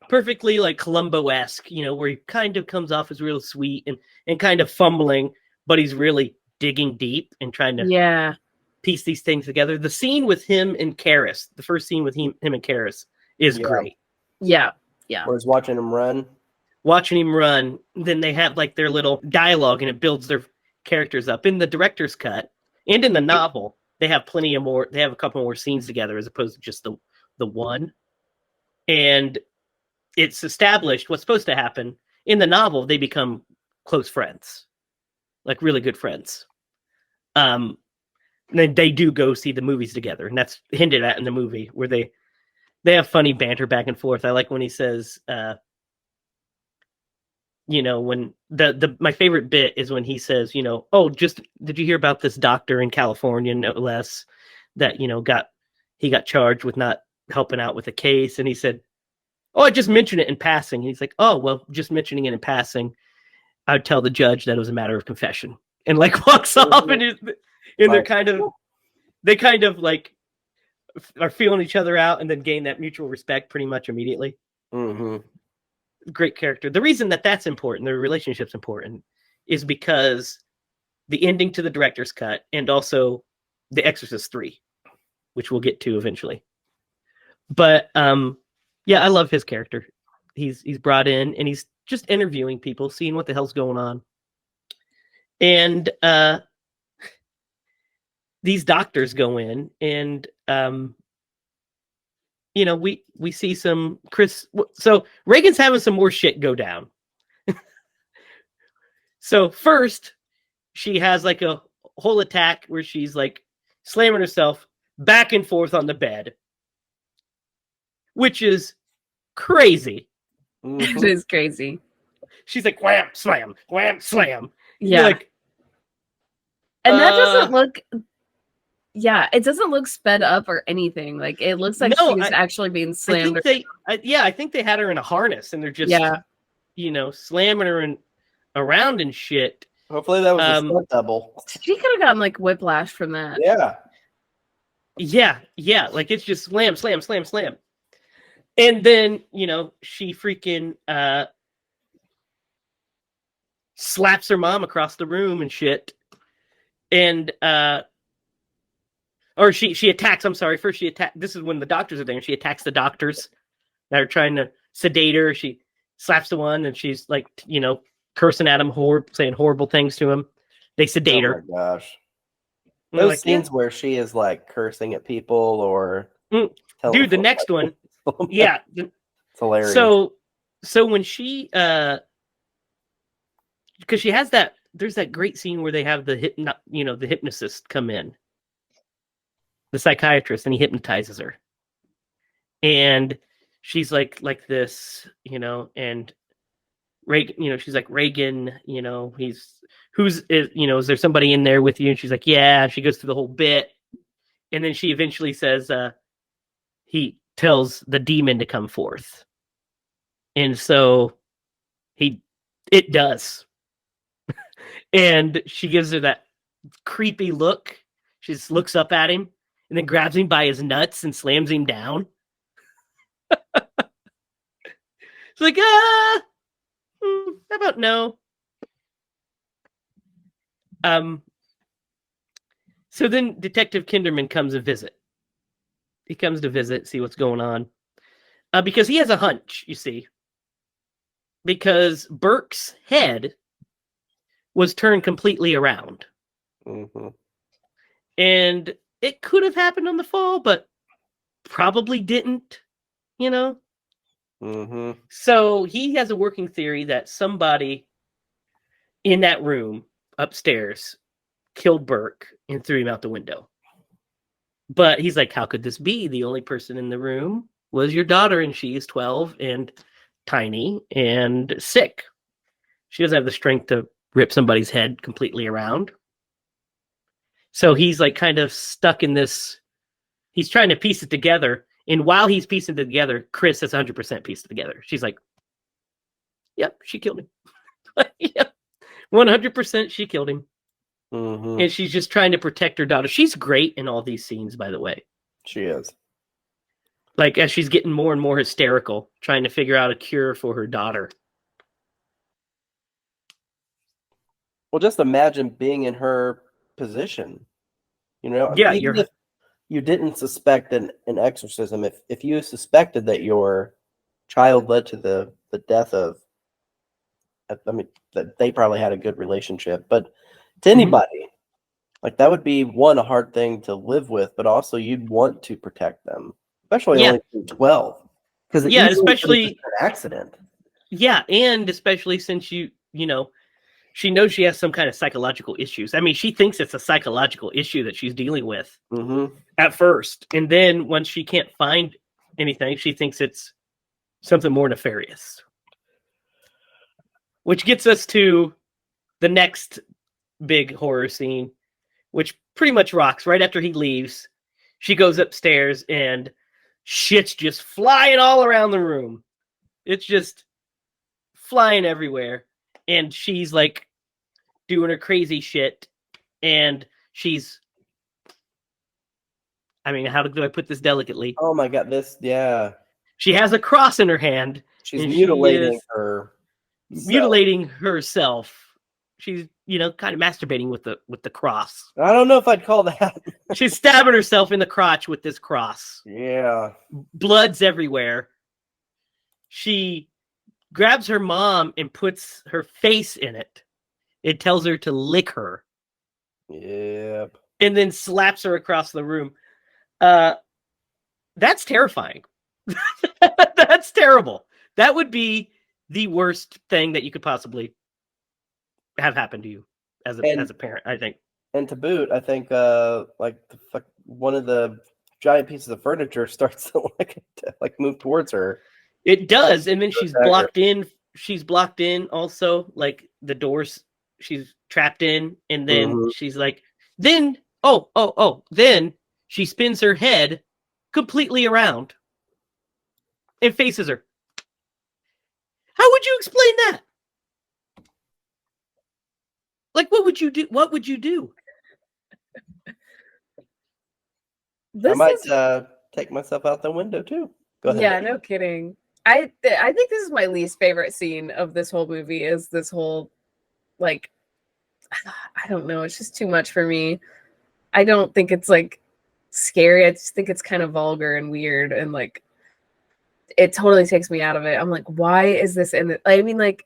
perfectly like Columbo-esque, where he kind of comes off as real sweet and kind of fumbling, but he's really digging deep and trying to piece these things together. The scene with him and Karras, the first scene with him and Karras is great. Yeah. Whereas watching him run, then they have like their little dialogue and it builds their characters up. In the director's cut and in the novel, they have they have a couple more scenes together as opposed to just the one. And it's established what's supposed to happen. In the novel, they become close friends, like really good friends. And then they do go see the movies together, and that's hinted at in the movie where they have funny banter back and forth. I like when he says, when my favorite bit is when he says, oh, just did you hear about this doctor in California, no less, that he got charged with not helping out with a case, and he said, oh, I just mentioned it in passing. And he's like, oh, well, just mentioning it in passing, I'd tell the judge that it was a matter of confession, and like walks off, and they're kind of they kind of like are feeling each other out and then gain that mutual respect pretty much immediately. Great character. The reason that that's important, the relationship's important, is because the ending to the director's cut and also The Exorcist 3, which we'll get to eventually. But yeah, I love his character. He's brought in and he's just interviewing people, seeing what the hell's going on. And these doctors go in and you know, we see some Chris. So Reagan's having some more shit go down. So first, she has like a whole attack where she's like slamming herself back and forth on the bed, which is crazy. It is crazy. She's like wham, slam, wham, slam. Yeah. You're like, and that doesn't look. Yeah, it doesn't look sped up or anything. Like it looks like she's actually being slammed. I think they had her in a harness and they're just, you know, slamming her around and shit. Hopefully that was a stunt double. She could have gotten like whiplash from that. Yeah. Like it's just slam, slam, slam, slam. And then, you know, she freaking slaps her mom across the room and shit. And or she attacks, I'm sorry, first she attacked, this is when the doctors are there, and she attacks the doctors that are trying to sedate her. She slaps the one, and she's like, you know, cursing at him, saying horrible things to him. They sedate her. Oh my gosh. Those like, scenes where she is like cursing at people or... Dude, the next one, yeah. It's hilarious. So when she, because she has that, there's that great scene where they have the hypnotist come in. The psychiatrist, and he hypnotizes her, and she's like this, you know, and Reagan, you know, she's like, Reagan, you know, is there somebody in there with you? And she's like, yeah. She goes through the whole bit, and then she eventually says, he tells the demon to come forth, and so it does, and she gives her that creepy look. She just looks up at him. And then grabs him by his nuts and slams him down. It's like, how about no? So then Detective Kinderman comes to visit. He comes to visit, see what's going on. Because he has a hunch, you see. Because Burke's head was turned completely around. And it could have happened on the fall, but probably didn't, you know? So he has a working theory that somebody in that room upstairs killed Burke and threw him out the window. But he's like, how could this be? The only person in the room was your daughter, and she is 12 and tiny and sick. She doesn't have the strength to rip somebody's head completely around. So he's like kind of stuck in this. He's trying to piece it together. And while he's piecing it together, Chris has 100% pieced it together. She's like, yep, she killed him. Yep, 100% she killed him. And she's just trying to protect her daughter. She's great in all these scenes, by the way. She is. Like, as she's getting more and more hysterical, trying to figure out a cure for her daughter. Well, just imagine being in her position, you know. Even if you didn't suspect an exorcism, if you suspected that your child led to the death of, I mean, that they probably had a good relationship, but to anybody, like that would be a hard thing to live with, but also you'd want to protect them, especially only 12, because especially an accident. And especially since you know. She knows she has some kind of psychological issues. I mean, she thinks it's a psychological issue that she's dealing with at first. And then once she can't find anything, she thinks it's something more nefarious. Which gets us to the next big horror scene, which pretty much rocks. Right after he leaves, she goes upstairs and shit's just flying all around the room. It's just flying everywhere. And she's like doing her crazy shit, and she's I mean, how do I put this delicately? Oh my god, yeah. She has a cross in her hand. She's and mutilating she is her. mutilating herself. She's, kind of masturbating with the cross. I don't know if I'd call that. She's stabbing herself in the crotch with this cross. Yeah. Blood's everywhere. She grabs her mom and puts her face in it. It tells her to lick her. Yep. And then slaps her across the room. That's terrifying. That's terrible. That would be the worst thing that you could possibly have happened to you as a parent, I think. And to boot, I think one of the giant pieces of furniture starts to move towards her. It does, and then she's blocked in. She's blocked in also, like the doors. She's trapped in, and then she's like, then then she spins her head completely around and faces her. How would you explain that? Like, what would you do? What would you do? This I might take myself out the window too. Go ahead. Yeah, no kidding. I think this is my least favorite scene of this whole movie. Is this whole, like, I don't know. It's just too much for me. I don't think it's like scary. I just think it's kind of vulgar and weird, and like, it totally takes me out of it. I'm like, why is this in it? I mean, like,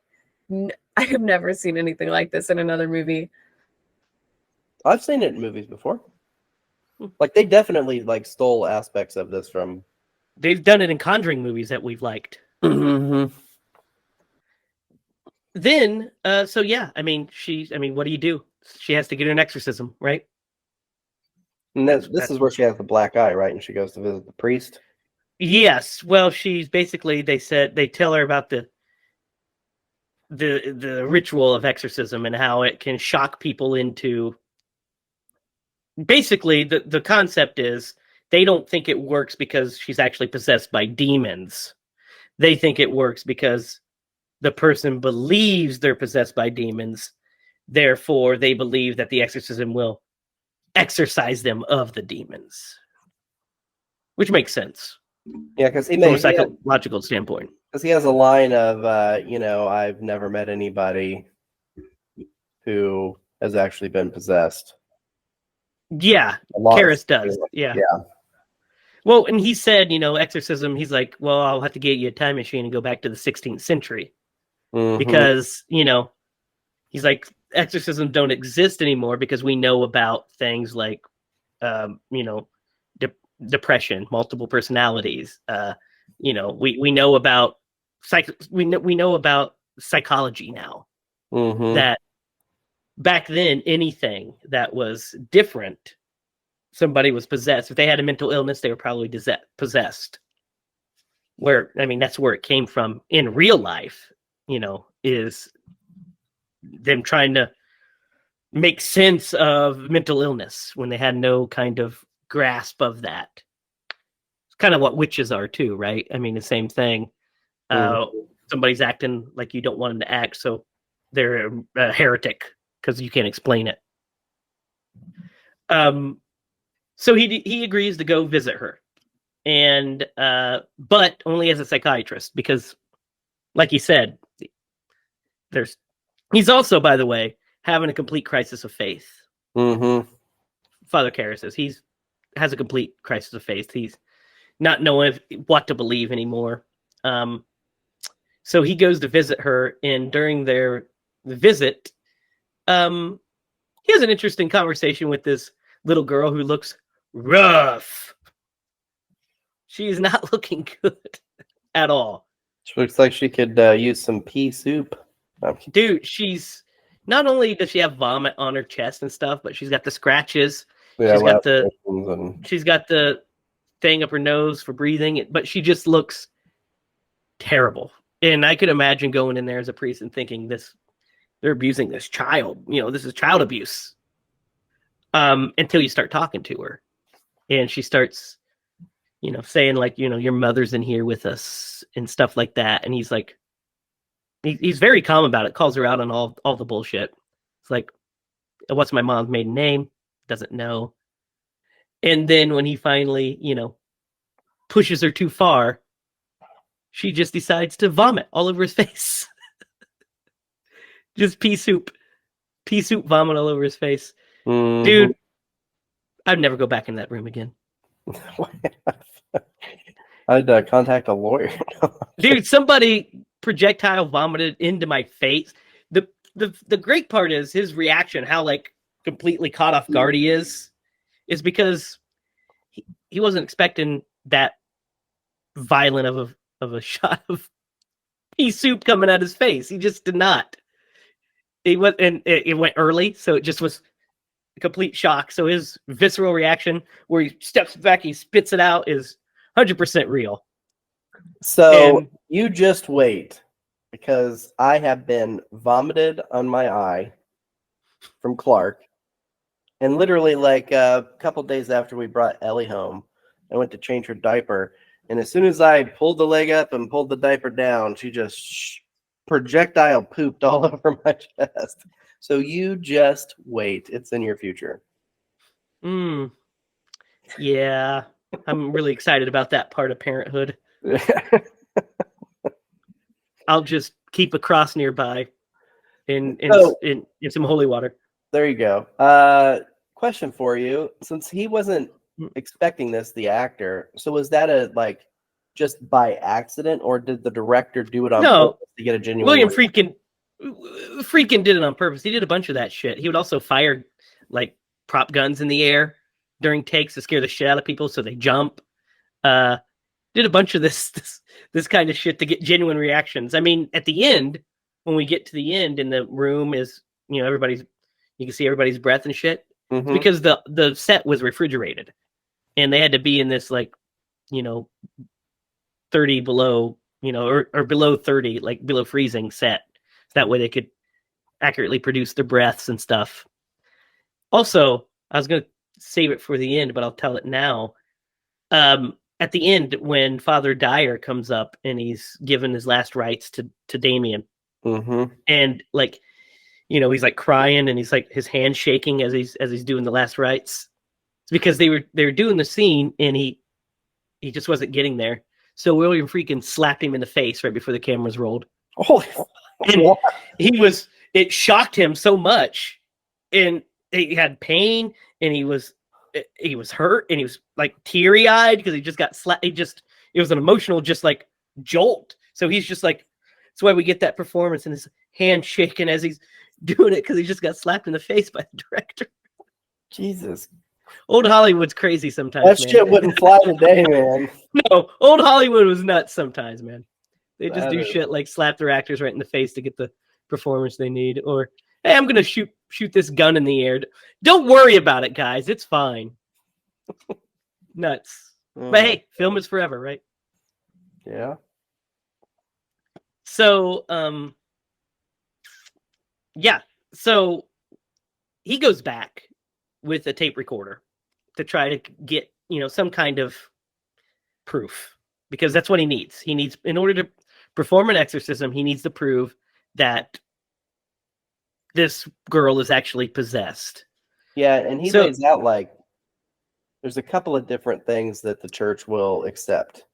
I have never seen anything like this in another movie. I've seen it in movies before. Like, they definitely stole aspects of this from. They've done it in Conjuring movies that we've liked. Mm-hmm. Then, so yeah, I mean, what do you do? She has to get an exorcism, right? And this is where she has the black eye, right? And she goes to visit the priest. Yes. Well, she's basically, they tell her about the ritual of exorcism and how it can shock people into. Basically, the concept is they don't think it works because she's actually possessed by demons. They think it works because the person believes they're possessed by demons. Therefore, they believe that the exorcism will exorcise them of the demons, which makes sense. Yeah, because from a psychological standpoint. Because he has a line of, I've never met anybody who has actually been possessed. Yeah, Karras does. Yeah. Well, and he said, exorcism, he's like, well, I'll have to get you a time machine and go back to the 16th century. Because, he's like, exorcisms don't exist anymore because we know about things like, depression, multiple personalities. We know about we know about psychology now. That back then, anything that was different, somebody was possessed. If they had a mental illness, they were probably possessed. That's where it came from in real life, is them trying to make sense of mental illness when they had no kind of grasp of that. It's kind of what witches are too, right? I mean, the same thing. Somebody's acting like you don't want them to act, so they're a heretic because you can't explain it. So he agrees to go visit her, and but only as a psychiatrist because, like he said, he's also, by the way, having a complete crisis of faith. Father Karras says he has a complete crisis of faith. He's not knowing what to believe anymore. So he goes to visit her, and during the visit, he has an interesting conversation with this little girl who looks rough. She's not looking good at all. She looks like she could use some pea soup. Dude, she's not only does she have vomit on her chest and stuff, but she's got the scratches. Yeah, she's got the thing up her nose for breathing, but she just looks terrible. And I could imagine going in there as a priest and thinking they're abusing this child. This is child abuse. Until you start talking to her, and she starts, saying like, your mother's in here with us and stuff like that. And he's like, he's very calm about it. Calls her out on all the bullshit. It's like, what's my mom's maiden name? Doesn't know. And then when he finally, pushes her too far, she just decides to vomit all over his face. Just pea soup vomit all over his face. Mhm. Dude, I'd never go back in that room again. I'd contact a lawyer. Dude, somebody projectile vomited into my face. The great part is his reaction, how like completely caught off guard he is because he wasn't expecting that violent of a shot of pea soup coming out his face. He just did not. It went early, so it just was a complete shock. So his visceral reaction, where he steps back, he spits it out, is 100% real. So you just wait, because I have been vomited on my eye from Clark, and literally like a couple days after we brought Ellie home, I went to change her diaper, and as soon as I pulled the leg up and pulled the diaper down, she just projectile pooped all over my chest. So you just wait. It's in your future. Yeah, I'm really excited about that part of parenthood. I'll just keep a cross nearby in some holy water. There you go. Question for you. Since he wasn't expecting this, the actor, so was that just by accident, or did the director do it on purpose to get a genuine William Friedkin did it on purpose. He did a bunch of that shit. He would also fire like prop guns in the air during takes to scare the shit out of people so they jump. Did a bunch of this kind of shit to get genuine reactions. I mean, at the end, when we get to the end and the room is, you can see everybody's breath and shit. Mm-hmm. Because the set was refrigerated and they had to be in this 30 below, or below 30, like below freezing set. So that way they could accurately produce their breaths and stuff. Also, I was going to save it for the end, but I'll tell it now. At the end, when Father Dyer comes up and he's given his last rites to Damien, and he's like crying and he's like his hand shaking as he's doing the last rites. It's because they were doing the scene and he just wasn't getting there. So William Friedkin slapped him in the face right before the cameras rolled. Oh, and it shocked him so much, and he had pain, and he was hurt, and he was like teary eyed because he just got slapped. It was an emotional just like jolt. So he's just like, that's why we get that performance and his hand shaking as he's doing it, because he just got slapped in the face by the director. Jesus. Old Hollywood's crazy sometimes. That shit wouldn't fly today, man. No, old Hollywood was nuts sometimes, man. They just do shit like slap their actors right in the face to get the performance they need. Or, hey, I'm going to shoot this gun in the air. Don't worry about it, guys. It's fine. Nuts. But hey, film is forever, right? Yeah. So, yeah. So he goes back with a tape recorder to try to get, some kind of proof, because that's what he needs. He needs, in order to perform an exorcism, he needs to prove that this girl is actually possessed. Yeah, and he lays out there's a couple of different things that the church will accept.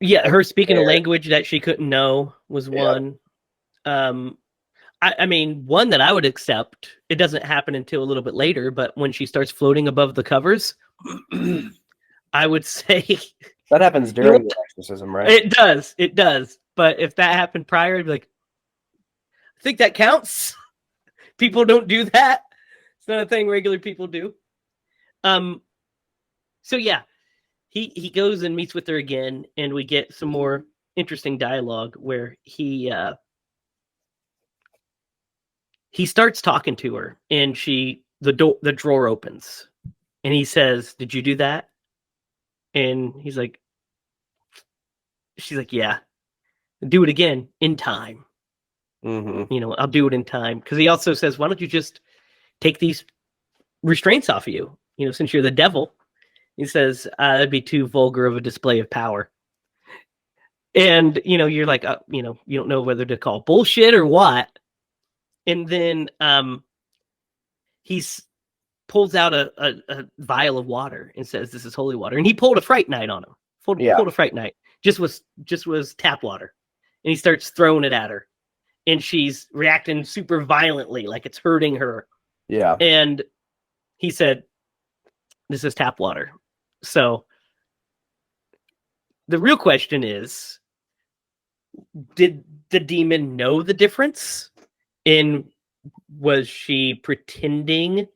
Yeah, her speaking a language that she couldn't know was one. I mean, one that I would accept, it doesn't happen until a little bit later, but when she starts floating above the covers, I would say... That happens during the exorcism, right? It does. But if that happened prior, I'd be like, I think that counts. People don't do that. It's not a thing regular people do. So yeah, he goes and meets with her again, and we get some more interesting dialogue where he starts talking to her, and the drawer opens, and he says, "Did you do that?" And she's like, "Yeah, do it again in time." I'll do it in time. Because he also says, "Why don't you just take these restraints off of you? Since you're the devil." He says, "That'd be too vulgar of a display of power." And you're like, you don't know whether to call bullshit or what. And then pulls out a vial of water and says, "This is holy water." And he pulled a Fright Night on him. Pulled a Fright Night. Just was tap water. And he starts throwing it at her. And she's reacting super violently, like it's hurting her. Yeah. And he said, "This is tap water." So the real question is, did the demon know the difference? And was she pretending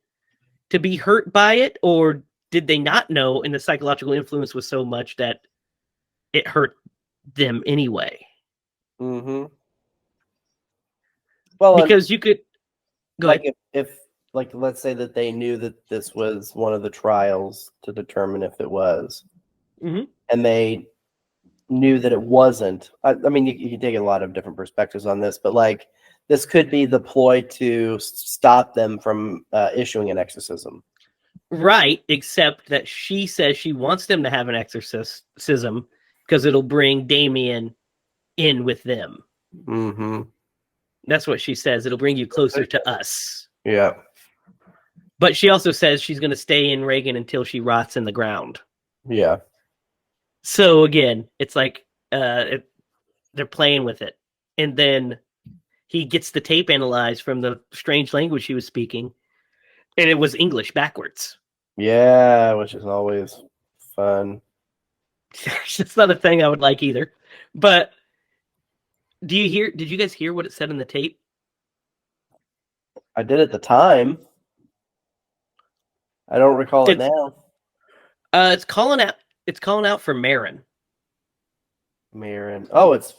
to be hurt by it? Or did they not know and the psychological influence was so much that it hurt them anyway? Mm-hmm. Well, because you could go like ahead. if like let's say that they knew that this was one of the trials to determine if it was, Mm-hmm. and they knew that it wasn't. I mean, you can take a lot of different perspectives on this, but like this could be the ploy to stop them from issuing an exorcism. Right, except that she says she wants them to have an exorcism because it'll bring Damien in with them. Mm-hmm. That's what she says. It'll bring you closer to us. Yeah. But she also says she's going to stay in Reagan until she rots in the ground. Yeah. So again, it's like they're playing with it. And then he gets the tape analyzed from the strange language he was speaking. And it was English backwards. Yeah, which is always fun. It's not a thing I would like either. But did you guys hear what it said in the tape? I did at the time. I don't recall it now. It's calling out for Marin. Marin. Oh, it's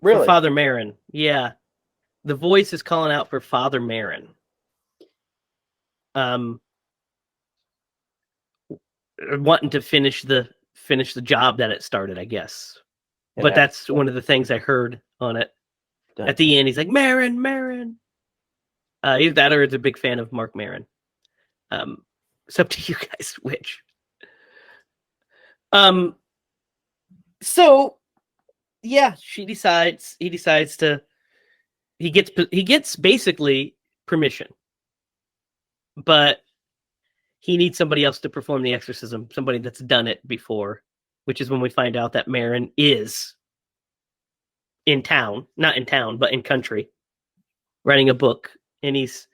really for Father Marin. Yeah. The voice is calling out for Father Marin. Wanting to finish the job that it started, I guess. But that's one of the things I heard on it. At the end, he's like, Marin. Either that or is a big fan of Mark Maron. It's up to you guys which. So yeah, he gets basically permission. But he needs somebody else to perform the exorcism, somebody that's done it before, which is when we find out that Marin is in town, not in town, but in country, writing a book. And he's,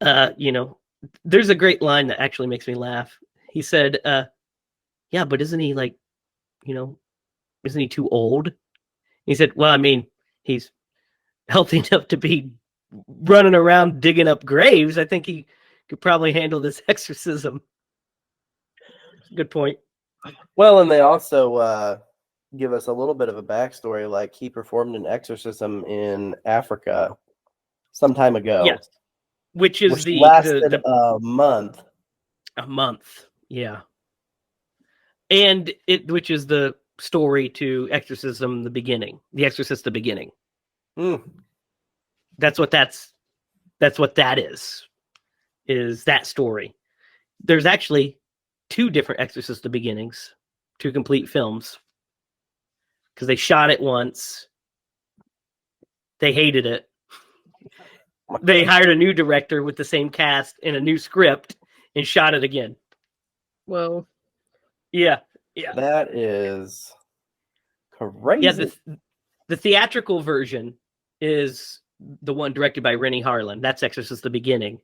there's a great line that actually makes me laugh. He said, yeah, but isn't he like, isn't he too old? He said, well, I mean, he's healthy enough to be running around digging up graves. I think he could probably handle this exorcism. Good point. Well, and they also give us a little bit of a backstory, like he performed an exorcism in Africa some time ago. Yeah. Which lasted a month. A month, yeah. And which is the story to Exorcism: The Beginning. The Exorcist: The Beginning. That's what that is that story. There's actually 2 different Exorcist: The Beginnings, 2 complete films. Because they shot it once. They hated it. They hired a new director with the same cast and a new script and shot it again. Whoa. Yeah. That is crazy. Yeah, the theatrical version is the one directed by Rennie Harlan. That's Exorcist: The Beginning.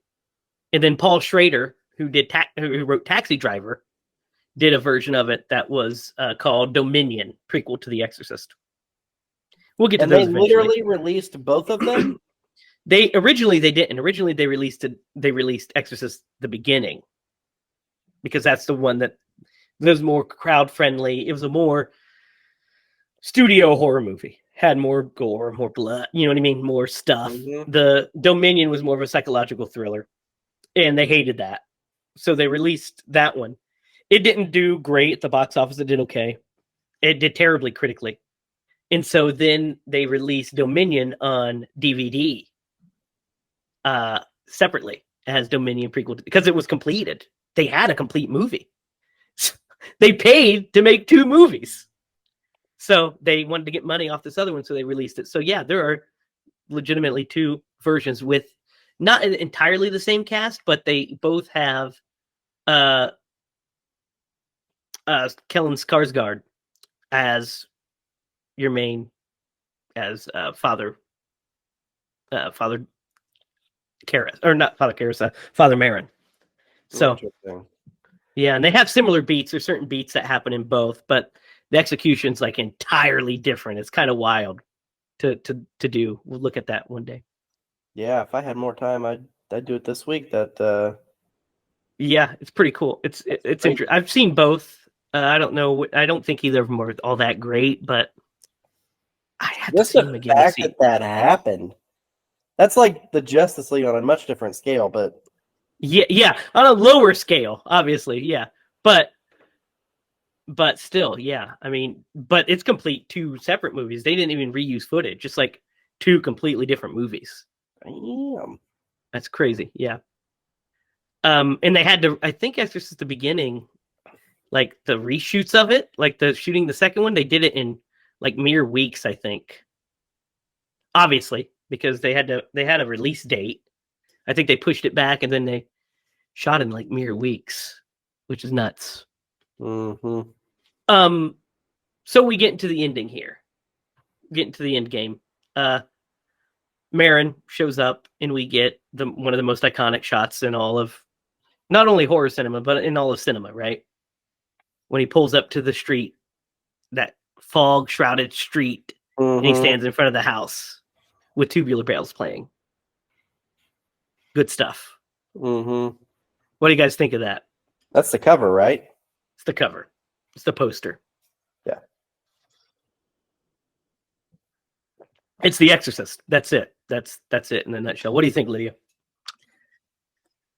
And then Paul Schrader, who wrote Taxi Driver, did a version of it that was called Dominion, prequel to The Exorcist. We'll get to those eventually. They literally released both of them? They didn't. Originally they released Exorcist: The Beginning. Because that's the one that was more crowd friendly. It was a more studio horror movie. Had more gore, more blood, you know what I mean? More stuff. Mm-hmm. The Dominion was more of a psychological thriller. And they hated that. So they released that one. It didn't do great at the box office. It did okay. It did terribly critically. And so then they released Dominion on DVD separately as Dominion prequel because it was completed. They had a complete movie. They paid to make 2 movies. So they wanted to get money off this other one, so they released it. So yeah, there are legitimately 2 versions with not entirely the same cast, but they both have Kellen Skarsgård as your main, as Father Karras, or not Father Karras, Father Marin. So yeah, and they have similar beats. There's certain beats that happen in both, but the execution's like entirely different. It's kind of wild to do. We'll look at that one day. Yeah, if I had more time, I'd do it this week. Yeah, it's pretty cool. It's interesting. I've seen both. I don't know. I don't think either of them are all that great, but I have to see them again. The fact that happened. That's like the Justice League on a much different scale, but yeah, on a lower scale, obviously, yeah, but still, yeah. I mean, but it's complete two separate movies. They didn't even reuse footage, just like two completely different movies. Damn. That's crazy, yeah. And they had to, I think, Exorcist at the beginning, like the reshoots of it, like the shooting the second one, they did it in like mere weeks, I think. Obviously, because they had a release date. I think they pushed it back, and then they shot in like mere weeks, which is nuts. Mm-hmm. So we get into the ending here. Get into the end game. Marin shows up, and we get one of the most iconic shots in all of, not only horror cinema, but in all of cinema, right? When he pulls up to the street, that fog-shrouded street, and he stands in front of the house with Tubular Bells playing. Good stuff. Mm-hmm. What do you guys think of that? That's the cover, right? It's the cover. It's the poster. Yeah. It's The Exorcist. That's it. That's it in a nutshell. What do you think, Lydia?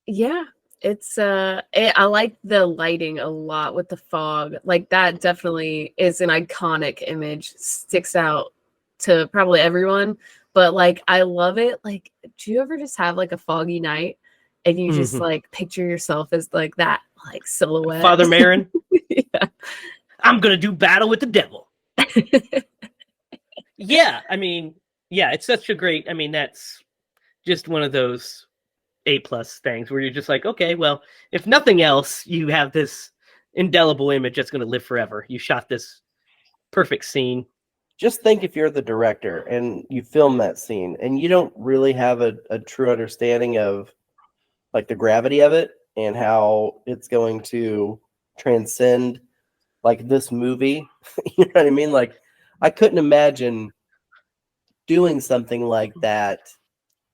Yeah, it's I like the lighting a lot with the fog. Like that definitely is an iconic image. Sticks out to probably everyone. But like I love it. Like, do you ever just have like a foggy night and you just like picture yourself as like that like silhouette? Father Marin. Yeah. I'm gonna do battle with the devil. Yeah, I mean, yeah, it's such a great. I mean, that's just one of those A+ things where you're just like, okay, well, if nothing else, you have this indelible image that's going to live forever. You shot this perfect scene. Just think if you're the director and you film that scene and you don't really have a true understanding of like the gravity of it and how it's going to transcend like this movie. You know what I mean? Like I couldn't imagine doing something like that.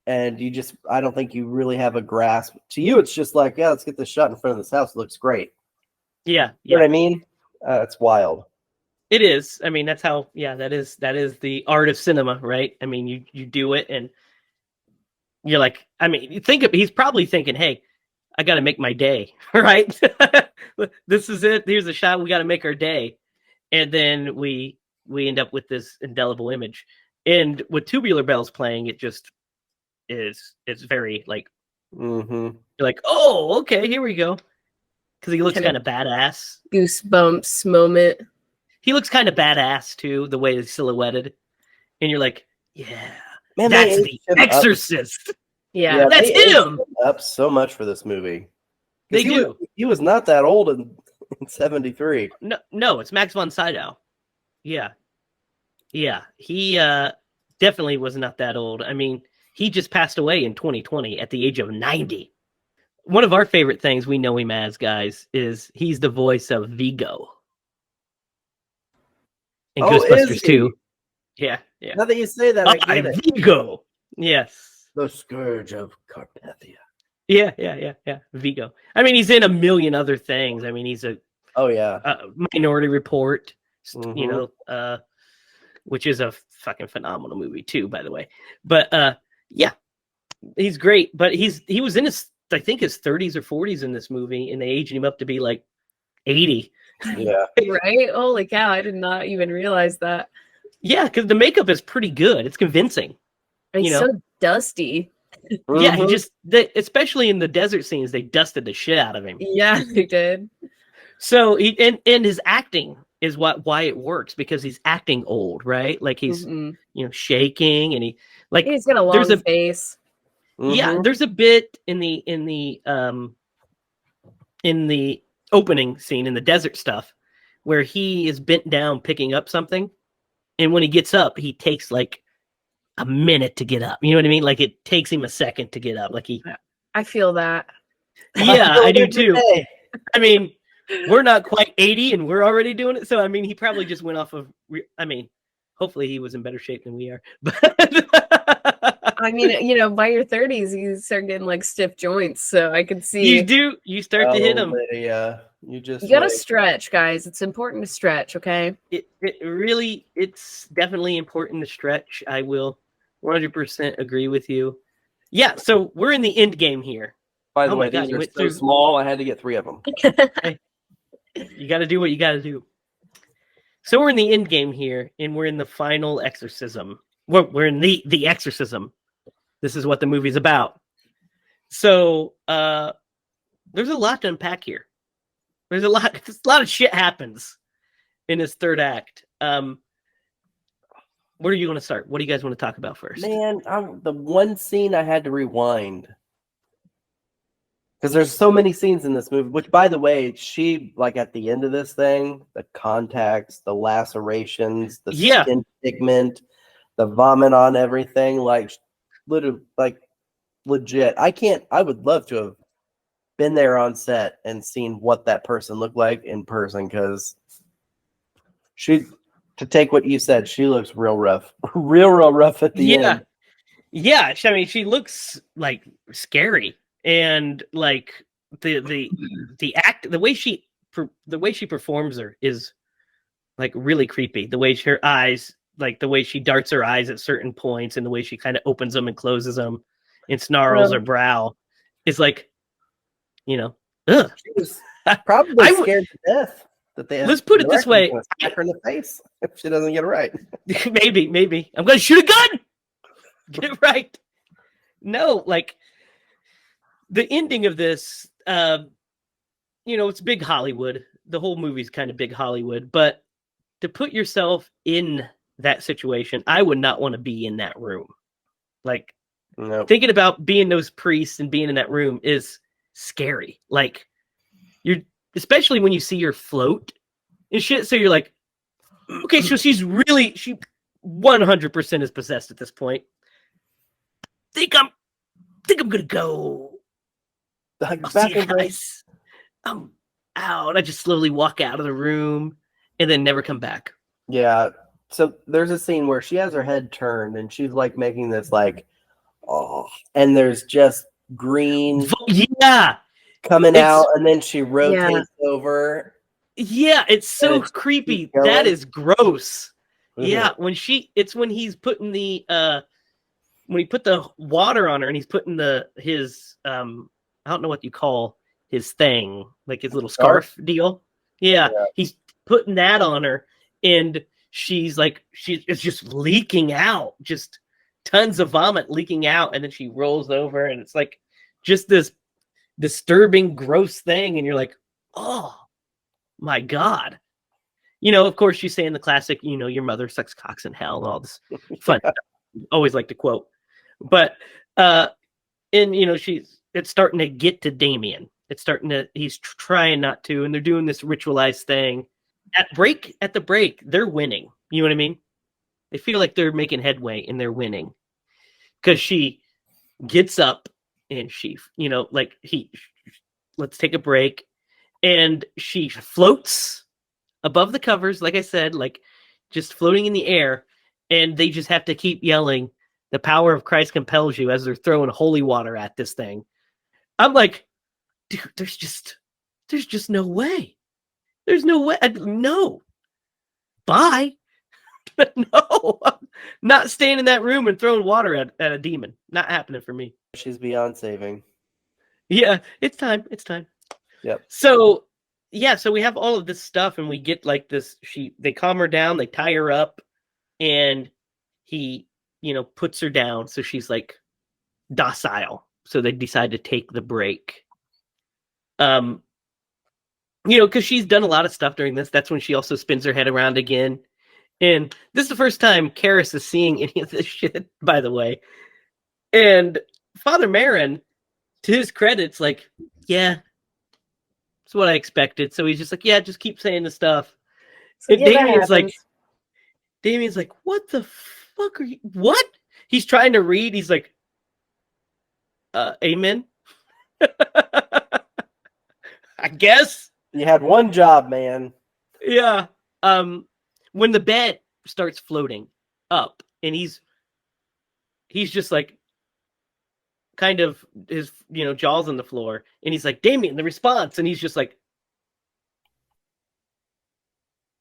And I don't think you really have a grasp. To you, it's just like, yeah, let's get this shot in front of this house. It looks great. Yeah. You know what I mean? It's wild. It is. I mean, that's how, yeah, that is the art of cinema, right? I mean, you do it and you're like, I mean, he's probably thinking, hey, I got to make my day, right? This is it. Here's a shot. We got to make our day. And then we end up with this indelible image. And with Tubular Bells playing, it just it's very like, you're like, oh, okay, here we go. Because he looks kind of badass. Goosebumps moment. He looks kind of badass too, the way he's silhouetted. And you're like, yeah, man, that's the Exorcist. Yeah, that's him. Up so much for this movie. They do. He was not that old in 73. No, it's Max von Sydow. Yeah. He definitely was not that old. I mean, he just passed away in 2020 at the age of 90. One of our favorite things we know him as, guys, is he's the voice of Vigo in Ghostbusters 2. Yeah. Now that you say that, I get it. Vigo. Yes. The Scourge of Carpathia. Yeah. Vigo. I mean, he's in a million other things. I mean, he's a Minority Report, you know, which is a fucking phenomenal movie too, by the way. But yeah, he's great. But he was in his 30s or 40s in this movie, and they aged him up to be like 80. Yeah. Right? Holy cow! I did not even realize that. Yeah, because the makeup is pretty good. It's convincing. It's so dusty. Yeah, especially in the desert scenes, they dusted the shit out of him. Yeah, they did. So and his acting is why it works, because he's acting old, right? Like he's shaking, and he's got a long face. Yeah, there's a bit in the opening scene in the desert stuff where he is bent down picking up something, and when he gets up, he takes like a minute to get up. You know what I mean? Like it takes him a second to get up. Like I feel that. Yeah, I do too. I mean, we're not quite 80 and we're already doing it. So, I mean, he probably just went off of, I mean, hopefully he was in better shape than we are. But I mean, by your 30s, you start getting like stiff joints. So I can see. You do. You start to hit them. Yeah. You gotta stretch, guys. It's important to stretch, okay? It's definitely important to stretch. I will 100% agree with you. Yeah, so we're in the end game here. By the way, these are so small, I had to get 3 of them. Hey, you got to do what you got to do. So we're in the end game here, and we're in the final exorcism. We're in the exorcism. This is what the movie's about. So there's a lot to unpack here. There's a lot of shit happens in this third act. Where are you going to start? What do you guys want to talk about first? Man, the one scene I had to rewind. Because there's so many scenes in this movie, which, by the way, she, like, at the end of this thing, the contacts, the lacerations, the skin pigment, the vomit on everything, like, literally, like, legit. I would love to have been there on set and seen what that person looked like in person, because to take what you said, she looks real rough. real rough at the end. Yeah, I mean, she looks, like, scary. And like the way she performs her is like really creepy. The way her eyes, like the way she darts her eyes at certain points, and the way she kind of opens them and closes them, and snarls her brow, is like, ugh. She was probably scared to death that they. Let's put it this way: smack her in the face if she doesn't get it right. maybe I'm going to shoot a gun. Get it right. No, like. The ending of this, it's big Hollywood. The whole movie's kind of big Hollywood. But to put yourself in that situation, I would not want to be in that room. Like, thinking about being those priests and being in that room is scary. Like, especially when you see her float and shit. So you're like, okay, so she 100% is possessed at this point. Think I'm gonna go. I'll see you guys. I'm out. I just slowly walk out of the room and then never come back. Yeah. So there's a scene where she has her head turned and she's like making this like, and there's just green coming out, and then she rotates over. Yeah, it's so creepy. That is gross. Mm-hmm. Yeah, when he's putting when he put the water on her and he's putting his I don't know what you call his thing, like his little scarf deal. Yeah, he's putting that on her, and she's like, it's just leaking out, just tons of vomit leaking out, and then she rolls over, and it's like just this disturbing, gross thing, and you're like, oh my God. Of course, she's saying the classic, your mother sucks cocks in hell, and all this fun stuff. Always like to quote. But, it's starting to get to Damien. He's trying not to, and they're doing this ritualized thing. At the break, they're winning. You know what I mean? They feel like they're making headway and they're winning. Because she gets up and let's take a break. And she floats above the covers, like I said, like just floating in the air. And they just have to keep yelling, "The power of Christ compels you," as they're throwing holy water at this thing. I'm like, dude, there's just no way. There's no way. No. Bye. No. I'm not staying in that room and throwing water at a demon. Not happening for me. She's beyond saving. Yeah, it's time. Yep. So we have all of this stuff, and we get like this. They calm her down, they tie her up, and he, puts her down. So she's like docile. So they decide to take the break. Because she's done a lot of stuff during this. That's when she also spins her head around again. And this is the first time Karis is seeing any of this shit, by the way. And Father Marin, to his credit, it's like, yeah, that's what I expected. So he's just like, yeah, just keep saying the stuff. So, And yeah, that happens. Damien's like, what the fuck are you? What? He's trying to read. He's like, amen. I guess. You had one job, man. Yeah. When the bed starts floating up and he's just like kind of his jaws on the floor and he's like, Damien, the response, and he's just like,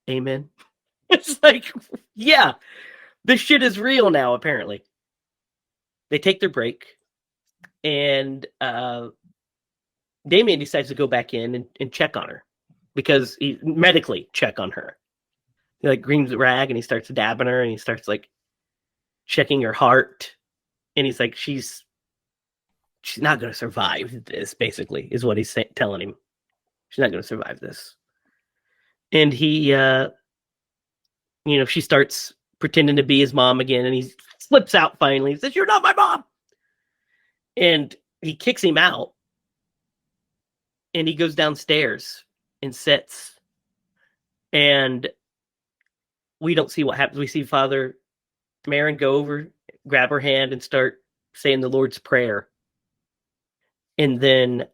amen. It's like, yeah, this shit is real now, apparently. They take their break and Damien decides to go back in and check on her because he medically check on her. He like grabs a rag and he starts dabbing her and he starts like checking her heart. And he's like, she's not going to survive this, basically, is what he's telling him. She's not going to survive this. And he, she starts pretending to be his mom again. And he slips out finally. He says, you're not my mom. And he kicks him out. And he goes downstairs and sits. And we don't see what happens. We see Father Marin go over, grab her hand, and start saying the Lord's Prayer. And then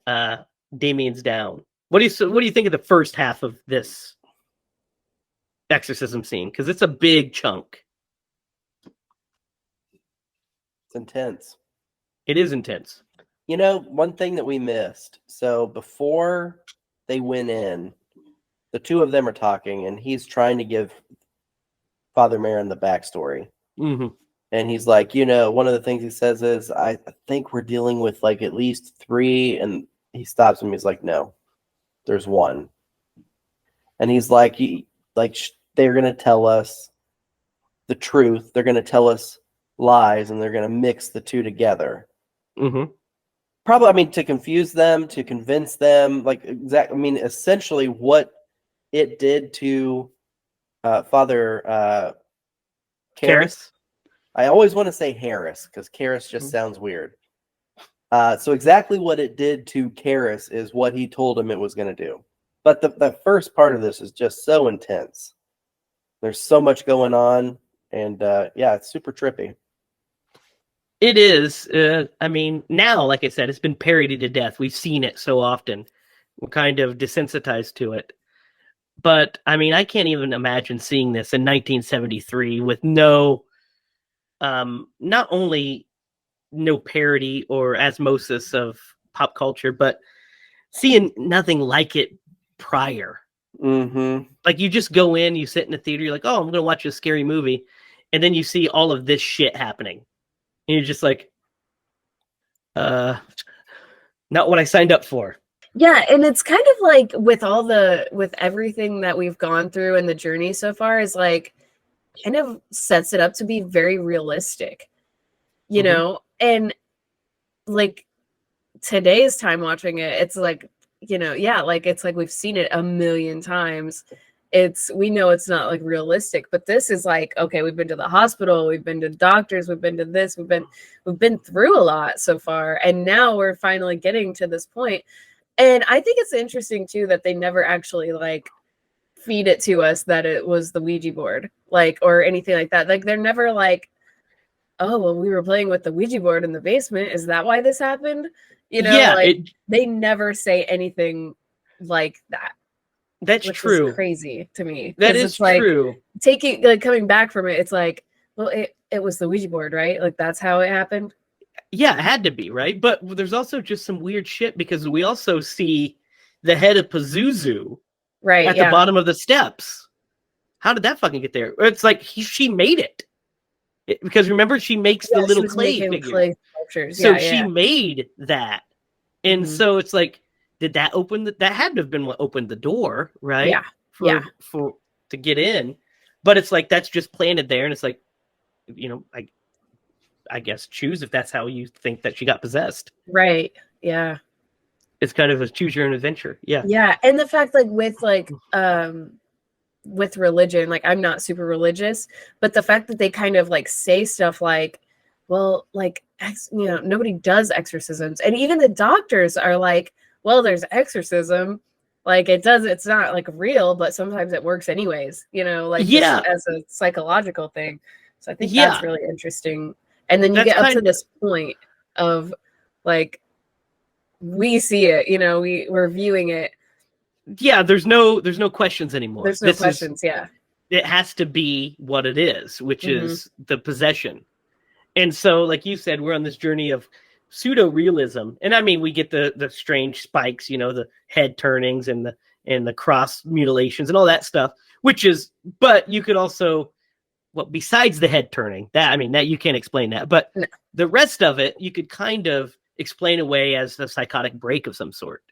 Damien's down. What do you think of the first half of this exorcism scene? Because it's a big chunk. It's intense. It is intense. One thing that we missed. So before they went in, the two of them are talking, and he's trying to give Father Marin the backstory. Mm-hmm. And he's like, one of the things he says is, I think we're dealing with like at least 3. And he stops him. He's like, no, there's 1. And he's like, they're going to tell us the truth. They're going to tell us lies, and they're going to mix the two together. Mm-hmm. Probably, to confuse them, to convince them, essentially what it did to Father Karras. I always want to say Harris because Karras just sounds weird. So exactly what it did to Karras is what he told him it was going to do. But the first part of this is just so intense. There's so much going on, and it's super trippy. It is. Now, like I said, it's been parodied to death. We've seen it so often. We're kind of desensitized to it. But, I can't even imagine seeing this in 1973 with no, not only no parody or osmosis of pop culture, but seeing nothing like it prior. Mm-hmm. Like, you just go in, you sit in the theater, you're like, oh, I'm going to watch a scary movie. And then you see all of this shit happening. And you're just like, not what I signed up for. Yeah, and it's kind of like with everything that we've gone through and the journey so far is like kind of sets it up to be very realistic, you know? And like today's time watching it, it's like, it's like we've seen it a million times. We know it's not like realistic, but this is like, okay, we've been to the hospital, we've been to doctors, we've been to this, we've been through a lot so far, and now we're finally getting to this point. And I think it's interesting too that they never actually like feed it to us that it was the Ouija board, like, or anything like that. Like, they're never like, oh, well, we were playing with the Ouija board in the basement, is that why this happened? They never say anything like that. That's true. Is crazy to me. That is true. Coming back from it, it's like, well, it was the Ouija board, right? Like, that's how it happened. Yeah, it had to be, right? But there's also just some weird shit because we also see the head of Pazuzu at the bottom of the steps. How did that fucking get there? It's like she made it. Because remember, she makes the little clay figures. So she made that. And so it's like, did that open that had to have been what opened the door, right? Yeah. For to get in. But it's like that's just planted there, and it's like, I guess choose if that's how you think that she got possessed. Right. Yeah. It's kind of a choose your own adventure. Yeah. Yeah. And the fact with religion, like, I'm not super religious, but the fact that they kind of like say stuff like, well, like, nobody does exorcisms. And even the doctors are like, well, there's exorcism. Like, it's not like real, but sometimes it works anyways, like just as a psychological thing. So I think that's really interesting. And then you get up to this point of like, we see it, we're viewing it. Yeah, there's no questions anymore. There's no questions, It has to be what it is, which is the possession. And so, like you said, we're on this journey of pseudo-realism. And I mean, we get the strange spikes, the head turnings and the cross mutilations and all that stuff, but you could also, besides the head turning, that you can't explain that. But the rest of it, you could kind of explain away as a psychotic break of some sort.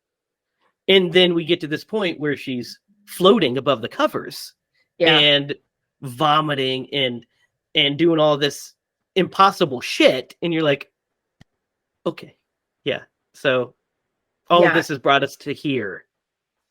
And then we get to this point where she's floating above the covers and vomiting and doing all this impossible shit. And you're like, okay, yeah. So all of this has brought us to here.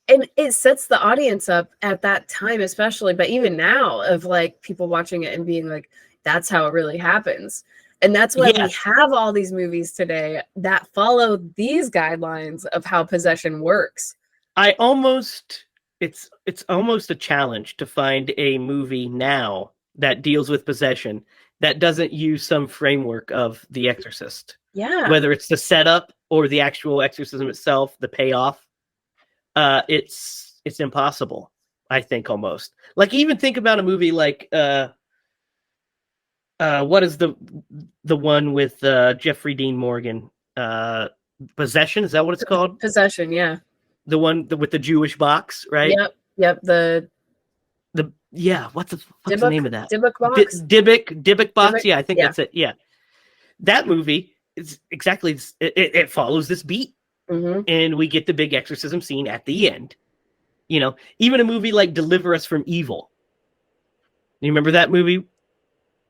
And it sets the audience up at that time, especially, but even now, of like people watching it and being like, that's how it really happens. And that's why we have all these movies today that follow these guidelines of how possession works. It's almost a challenge to find a movie now that deals with possession that doesn't use some framework of The Exorcist. Yeah. Whether it's the setup or the actual exorcism itself, the payoff. It's impossible, I think, almost. Like, even think about a movie like what is the one with Jeffrey Dean Morgan? Possession, is that what it's called? Possession, yeah. The one with the Jewish box, right? Yep. What's the name of that? Dybbuk box. Dybbuk box. Yeah, I think that's it. Yeah, that movie is exactly it follows this beat, and we get the big exorcism scene at the end. Even a movie like Deliver Us from Evil. You remember that movie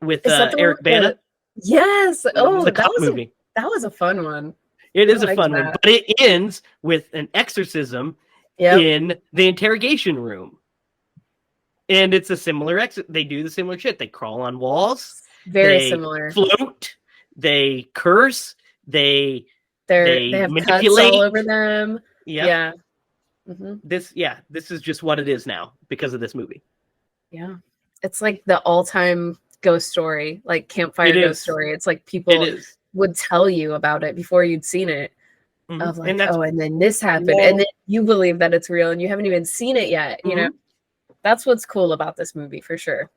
with Eric Bana? Yes. Oh, the cop movie. That was a fun one. It is a fun one, but it ends with an exorcism in the interrogation room. And it's a similar they do the similar shit. They crawl on walls. Very similar. Float. They curse. They have manipulate. cuts all over them. Yeah. This is just what it is now because of this movie. Yeah. It's like the all-time ghost story, like campfire ghost story. It's like people would tell you about it before you'd seen it. Of like, and then this happened, and then you believe that it's real, and you haven't even seen it yet. That's what's cool about this movie for sure.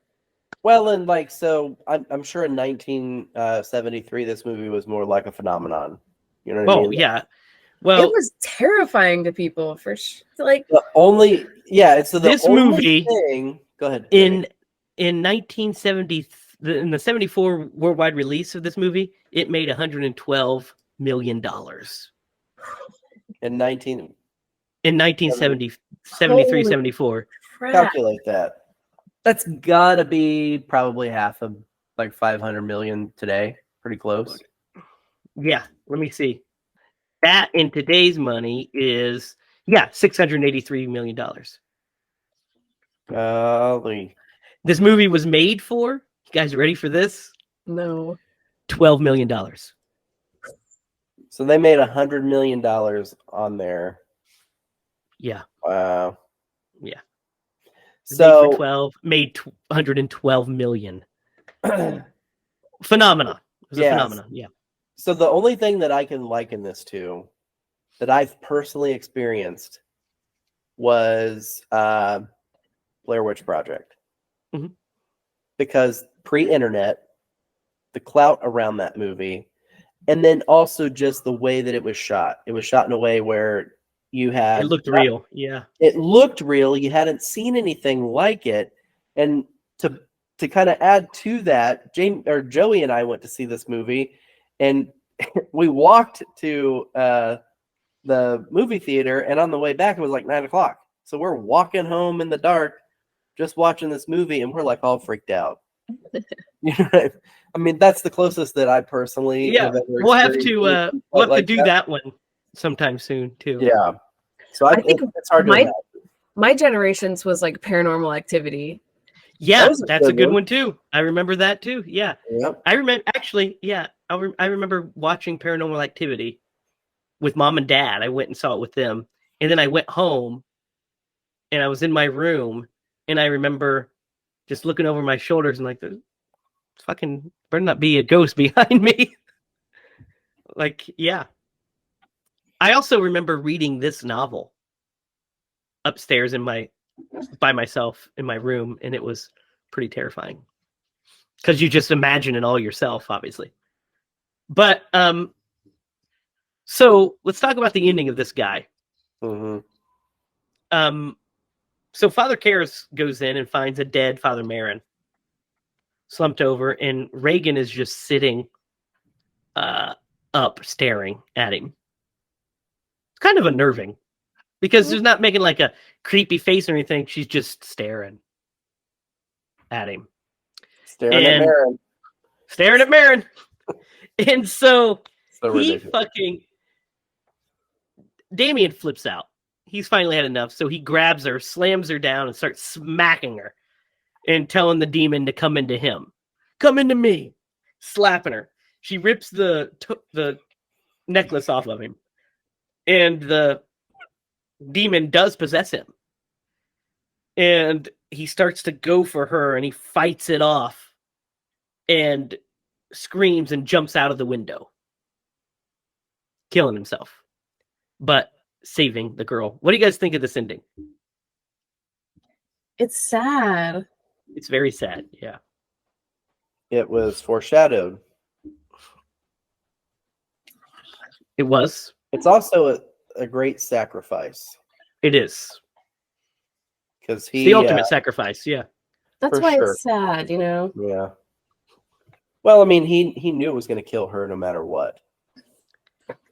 Well, and like, so I'm sure in 1973, this movie was more like a phenomenon. You know what I mean? Yeah. Well, it was terrifying to people for sure. Like this movie thing. Go ahead. In 1970, in the 74 worldwide release of this movie, it made $112 million. In 1970, 73, 74. Crap. Calculate that. That's gotta be probably half of like 500 million today. Pretty close. Yeah, let me see. That in today's money is $683 million. This movie was made for, you guys ready for this? No. $12 million. So they made $100 million on there. Yeah. Wow. Yeah. So made 112 million. Phenomenon. It was a phenomenon. Yeah. So the only thing that I can liken this to, that I've personally experienced, was Blair Witch Project. Because pre-internet, the clout around that movie, and then also just the way that it was shot. It was shot in a way where you had... It looked real. Yeah. It looked real. You hadn't seen anything like it. And to kind of add to that, Joey and I went to see this movie, and we walked to the movie theater, and on the way back, it was like 9:00. So we're walking home in the dark, just watching this movie, and we're like all freaked out. You know, I mean, that's the closest that I personally have ever we'll have to like do that one sometime soon too. Yeah. So I think it's hard to imagine. My generation's was like Paranormal Activity. Yeah, was a that's a good good one. one too. I remember that too. Yeah. Yep. I remember actually, yeah, I remember watching Paranormal Activity with mom and dad. I went and saw it with them. And then I went home and I was in my room and I remember just looking over my shoulders and like, there's fucking better not be a ghost behind me. Like, yeah. I also remember reading this novel upstairs by myself in my room, and it was pretty terrifying because you just imagine it all yourself, obviously. But so let's talk about the ending of this guy. Mm-hmm. So Father Karras goes in and finds a dead Father Marin slumped over, and Reagan is just sitting up staring at him. It's kind of unnerving because she's not making like a creepy face or anything. She's just staring at him. Staring at Marin. And so he ridiculous. Damien flips out. He's finally had enough. So he grabs her, slams her down, and starts smacking her and telling the demon to come into him. Come into me. Slapping her. She rips the necklace off of him. And the demon does possess him. And he starts to go for her and he fights it off and screams and jumps out of the window, killing himself, but saving the girl. What do you guys think of this ending? It's sad. It's very sad. Yeah. It was foreshadowed. It was. It's also a great sacrifice. It is. Because It's the ultimate sacrifice. Yeah. That's For why sure. it's sad, you know? Yeah. Well, I mean, he knew it was going to kill her no matter what.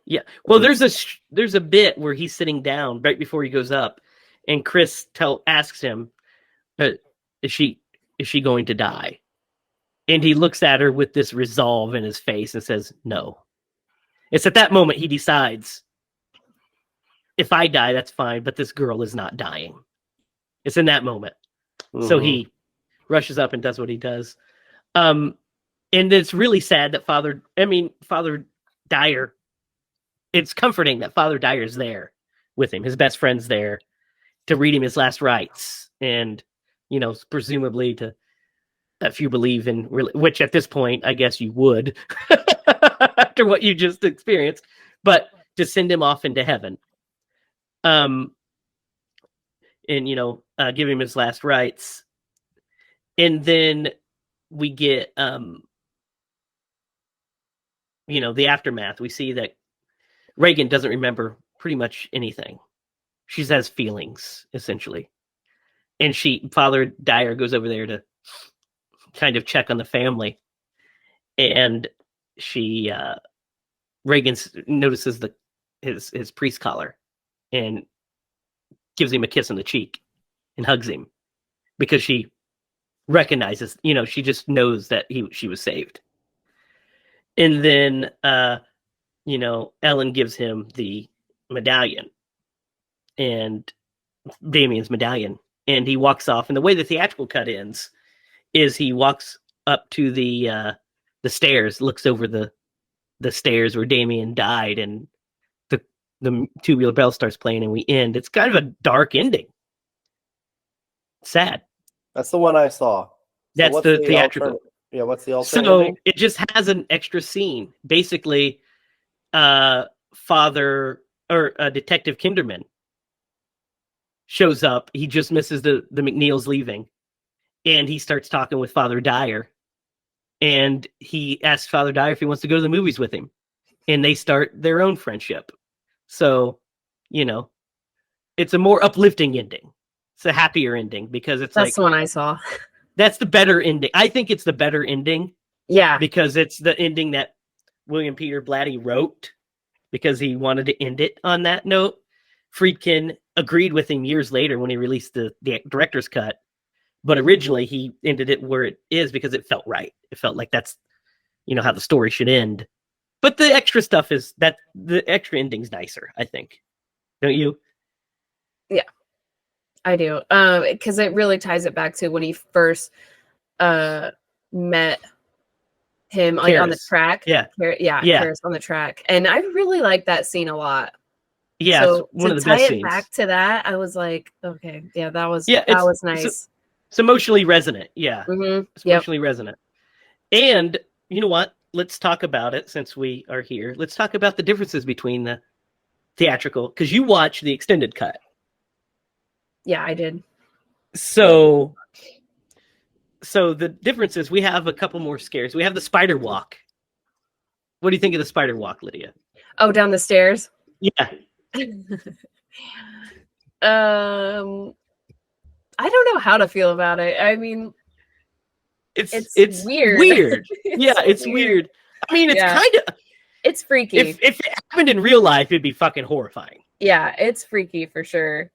Yeah. Well, there's a bit where he's sitting down right before he goes up, and Chris asks him, "Is she going to die?" And he looks at her with this resolve in his face and says, "No." It's at that moment he decides, if I die, that's fine, but this girl is not dying. It's in that moment. Mm-hmm. So he rushes up and does what he does. And it's really sad that Father Dyer, it's comforting that Father Dyer's there with him. His best friend's there to read him his last rites. And, presumably if you believe in, which at this point, I guess you would, after what you just experienced, but to send him off into heaven. And, give him his last rites. And then we get, the aftermath. We see that Reagan doesn't remember pretty much anything. She has feelings, essentially. And Father Dyer goes over there to kind of check on the family. And Reagan notices his priest collar and gives him a kiss on the cheek and hugs him because she recognizes, she just knows that she was saved. And then, Ellen gives him the medallion and Damien's medallion, and he walks off. And the way the theatrical cut ends is he walks up to the stairs, looks over the stairs where Damien died, and the Tubular Bell starts playing, and we end. It's kind of a dark ending. Sad. That's the one I saw. That's the theatrical. Yeah, what's the alternate? So it just has an extra scene. Basically, Detective Kinderman shows up. He just misses the McNeils leaving, and he starts talking with Father Dyer, and he asks Father Dyer if he wants to go to the movies with him, and they start their own friendship. So, it's a more uplifting ending. It's a happier ending because that's the one I saw. That's the better ending. I think it's the better ending. Yeah. Because it's the ending that William Peter Blatty wrote because he wanted to end it on that note. Friedkin agreed with him years later when he released the director's cut. But originally he ended it where it is because it felt right. It felt like that's, how the story should end. But the extra stuff is that the extra ending's nicer, I think. Don't you? Yeah. I do. Because it really ties it back to when he first met him like on the Karis. track. Yeah. Yeah, Yeah. Karis on the track. And I really like that scene a lot. Yeah, So it's one to of the tie best it scenes. back to that, I was like, okay, yeah, that was nice. It's emotionally resonant. Yeah. Mm-hmm. It's emotionally resonant. And you know what? Let's talk about it since we are here. Let's talk about the differences between the theatrical, because you watch the extended cut. Yeah, I did. So the difference is we have a couple more scares. We have the spider walk. What do you think of the spider walk, Lydia? Oh, down the stairs? Yeah. I don't know how to feel about it. I mean, It's weird. It's weird. I mean, it's kind of... It's freaky. If it happened in real life, it'd be fucking horrifying. Yeah, it's freaky for sure.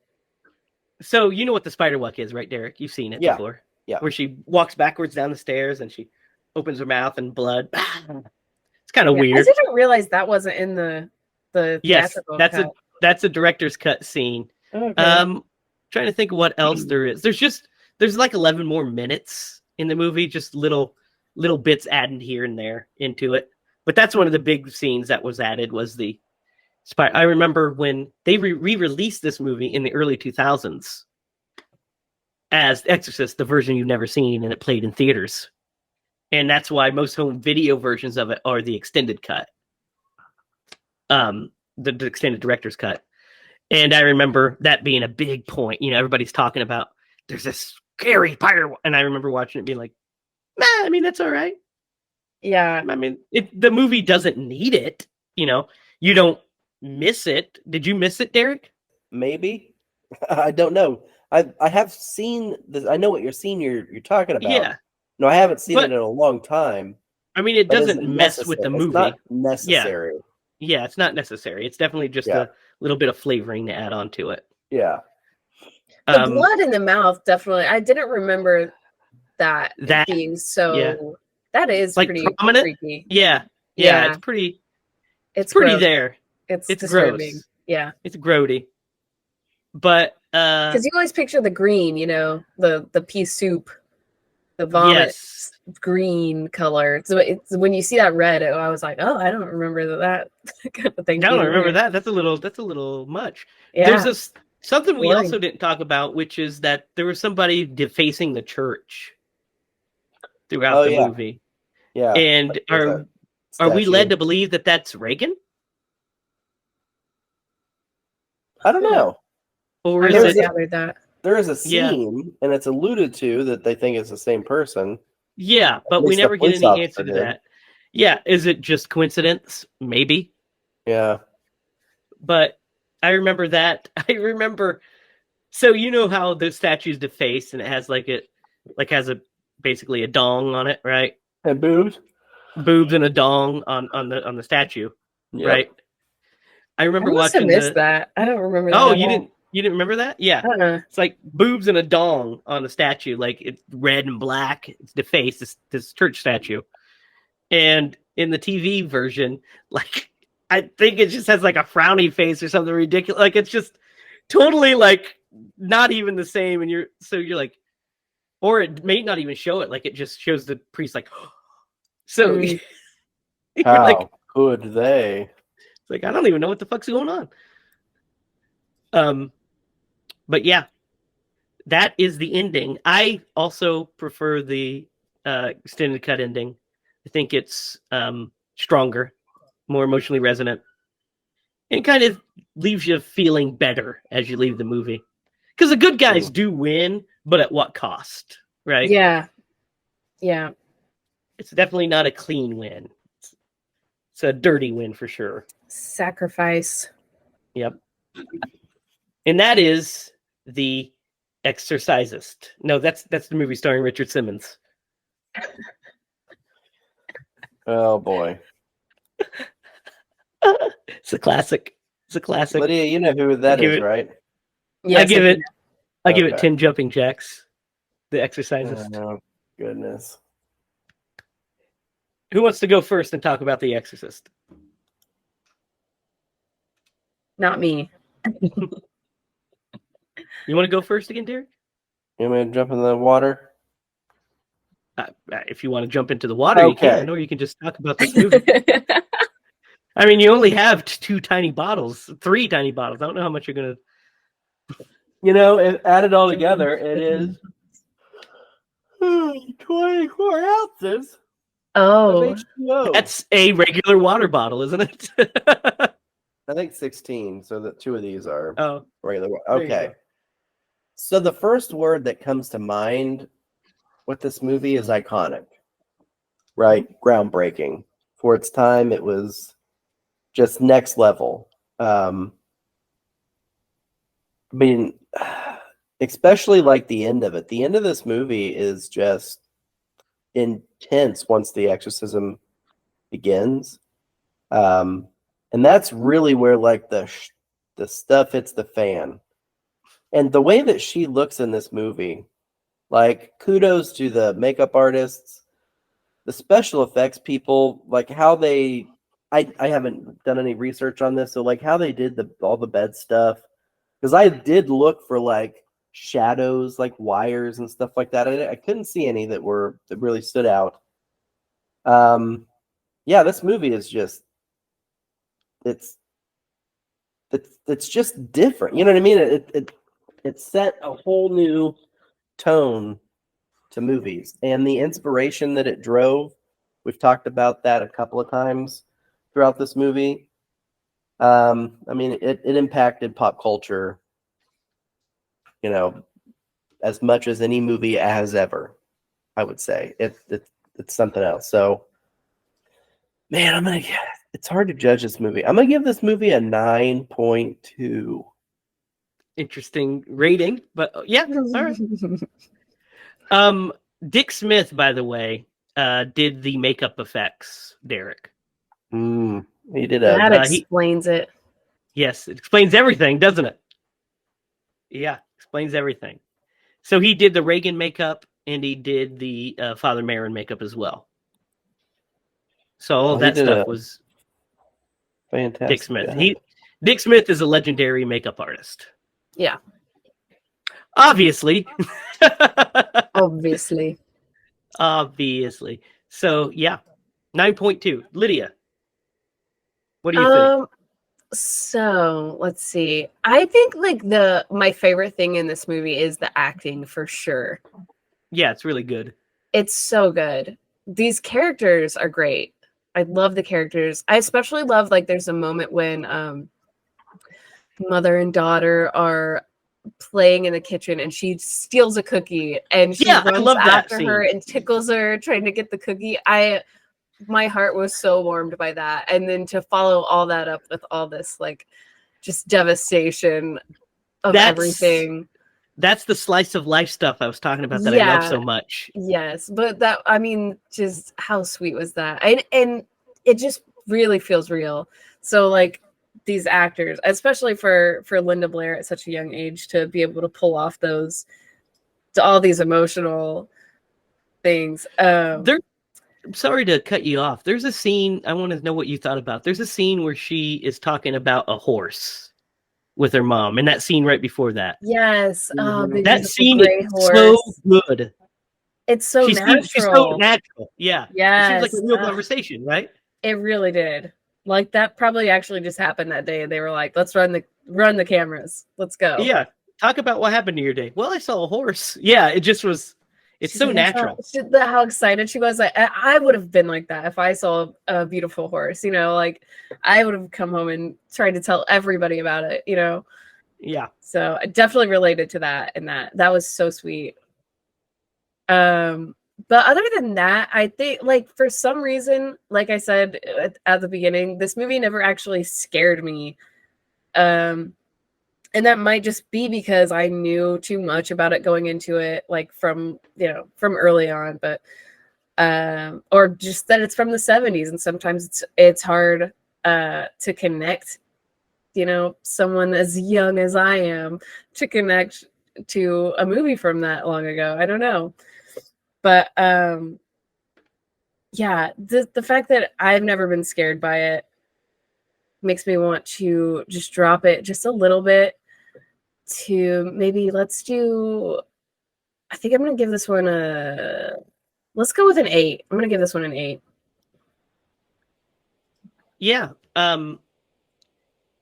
So you know what the spider walk is, right, Derek? You've seen it before. Yeah. Where she walks backwards down the stairs and she opens her mouth and blood. It's kind of weird. I didn't realize that wasn't in the theatrical cut. That's a director's cut scene. Okay. Trying to think of what else there is. There's like 11 more minutes in the movie, just little bits added here and there into it. But that's one of the big scenes that was added was the spider. I remember when they re-released this movie in the early 2000s as Exorcist, the version you've never seen, and it played in theaters. And that's why most home video versions of it are the extended cut. The extended director's cut. And I remember that being a big point. You know, everybody's talking about there's this scary spider. And I remember watching it being like, nah, I mean, that's all right. Yeah. I mean, the movie doesn't need it. You know, you don't miss it. Did you miss it, Derek? Maybe. I don't know. I have seen this. I know what you're talking about. Yeah. No, I haven't seen it in a long time. I mean, it doesn't mess with the movie. It's not necessary. Yeah, it's not necessary. It's definitely just a little bit of flavoring to add on to it. Yeah. The blood in the mouth, definitely. I didn't remember that being so... Yeah. That is like pretty prominent. Freaky. Yeah. It's pretty gross. There. It's disturbing. Gross. Yeah. It's grody. But because you always picture the green, you know, the pea soup, the vomit green color. So it's when you see that red, I was like, oh, I don't remember that kind of thing. I don't remember that. That's a little much. Yeah. There's something we also didn't talk about, which is that there was somebody defacing the church throughout the movie. Yeah. And are we led to believe that that's Reagan? I don't know. Or is it that? There is a scene, and it's alluded to that they think it's the same person. Yeah, but we never get any answer to that. Yeah, is it just coincidence? Maybe. Yeah. But I remember that. So you know how the statue's defaced and it has basically a dong on it, right? And boobs. Boobs and a dong on the statue, right? I remember watching that. I don't remember that. Oh, you didn't remember that? Yeah. It's like boobs and a dong on the statue, like it's red and black. It's defaced, this church statue. And in the TV version, like I think it just has like a frowny face or something ridiculous. Like it's just totally like not even the same. And you're like, or it may not even show it. Like it just shows the priest like, so how like, could they? It's like, I don't even know what the fuck's going on. But yeah, that is the ending. I also prefer the extended cut ending. I think it's stronger, more emotionally resonant, and kind of leaves you feeling better as you leave the movie. Because the good guys do win, but at what cost, right? Yeah. Yeah. It's definitely not a clean win. It's a dirty win for sure. Sacrifice. Yep. And that is The Exorcist. No, that's the movie starring Richard Simmons. Oh boy. It's a classic. Lydia, you know who that is, right? Yes, I give it 10 jumping jacks. The Exorcist. Oh goodness. Who wants to go first and talk about The Exorcist? Not me. You want to go first again, Derek? You want me to jump in the water? If you want to jump into the water, you Okay. can, or you can just talk about this movie. I mean, you only have three tiny bottles. I don't know how much you're going to... add it all together, it is 24 ounces of Oh, H2O. That's a regular water bottle, isn't it? I think 16, so that 2 of these are Oh, regular. there you Okay. go. So the first word that comes to mind with this movie is iconic, right? Groundbreaking. For its time, it was just next level. I mean, especially like the end of it. The end of this movie is just intense once the exorcism begins. And that's really where like the stuff hits the fan. And the way that she looks in this movie, like kudos to the makeup artists, the special effects people, like how they I haven't done any research on this, so like how they did all the bed stuff. Because I did look for like shadows, like wires and stuff like that. I couldn't see any that really stood out. Yeah, this movie is just it's just different. You know what I mean? It set a whole new tone to movies, and the inspiration that it drove. We've talked about that a couple of times throughout this movie. I mean, it impacted pop culture, as much as any movie has ever. I would say it's something else. So, man, it's hard to judge this movie. I'm gonna give this movie a 9.2. Interesting rating, but yeah, all right. Dick Smith, by the way, did the makeup effects, Derek. He did that explains it. Yes, it explains everything, doesn't it? Yeah, explains everything. So he did the Reagan makeup, and he did the Father Marin makeup as well. So all that stuff was fantastic. Dick Smith. Dick Smith is a legendary makeup artist. Yeah. Obviously. Obviously. So yeah, 9.2. Lydia, what do you think? So let's see. I think like my favorite thing in this movie is the acting for sure. Yeah, it's really good. It's so good. These characters are great. I love the characters. I especially love like there's a moment when mother and daughter are playing in the kitchen and she steals a cookie and she runs after her and tickles her trying to get the cookie. My heart was so warmed by that. And then to follow all that up with all this like just devastation of everything. That's the slice of life stuff I was talking about that I love so much. Yes, but just how sweet was that? And it just really feels real. So like these actors, especially for Linda Blair at such a young age, to be able to pull off all these emotional things. I'm sorry to cut you off. There's a scene I want to know what you thought about. There's a scene where she is talking about a horse with her mom, and that scene right before that. Yes, that scene is so good. It's so natural. She's so natural. Yeah. Yes. It seems like a real conversation, right? It really did. Like that probably actually just happened that day. They were like, "Let's run the cameras. Let's go." Yeah. Talk about what happened to your day. Well, I saw a horse. Yeah, it just was. It's so natural. How excited she was. I would have been like that if I saw a beautiful horse. Like I would have come home and tried to tell everybody about it. Yeah. So I definitely related to that, and that was so sweet. But other than that, I think like for some reason, like I said at the beginning, this movie never actually scared me. And that might just be because I knew too much about it going into it, like from early on, but or just that it's from the 70s, and sometimes it's hard to connect, someone as young as I am to connect to a movie from that long ago. I don't know. But yeah, the fact that I've never been scared by it makes me want to just drop it just a little bit to maybe let's do. I think I'm gonna give this one a. Let's go with an 8. I'm gonna give this one an 8. Yeah.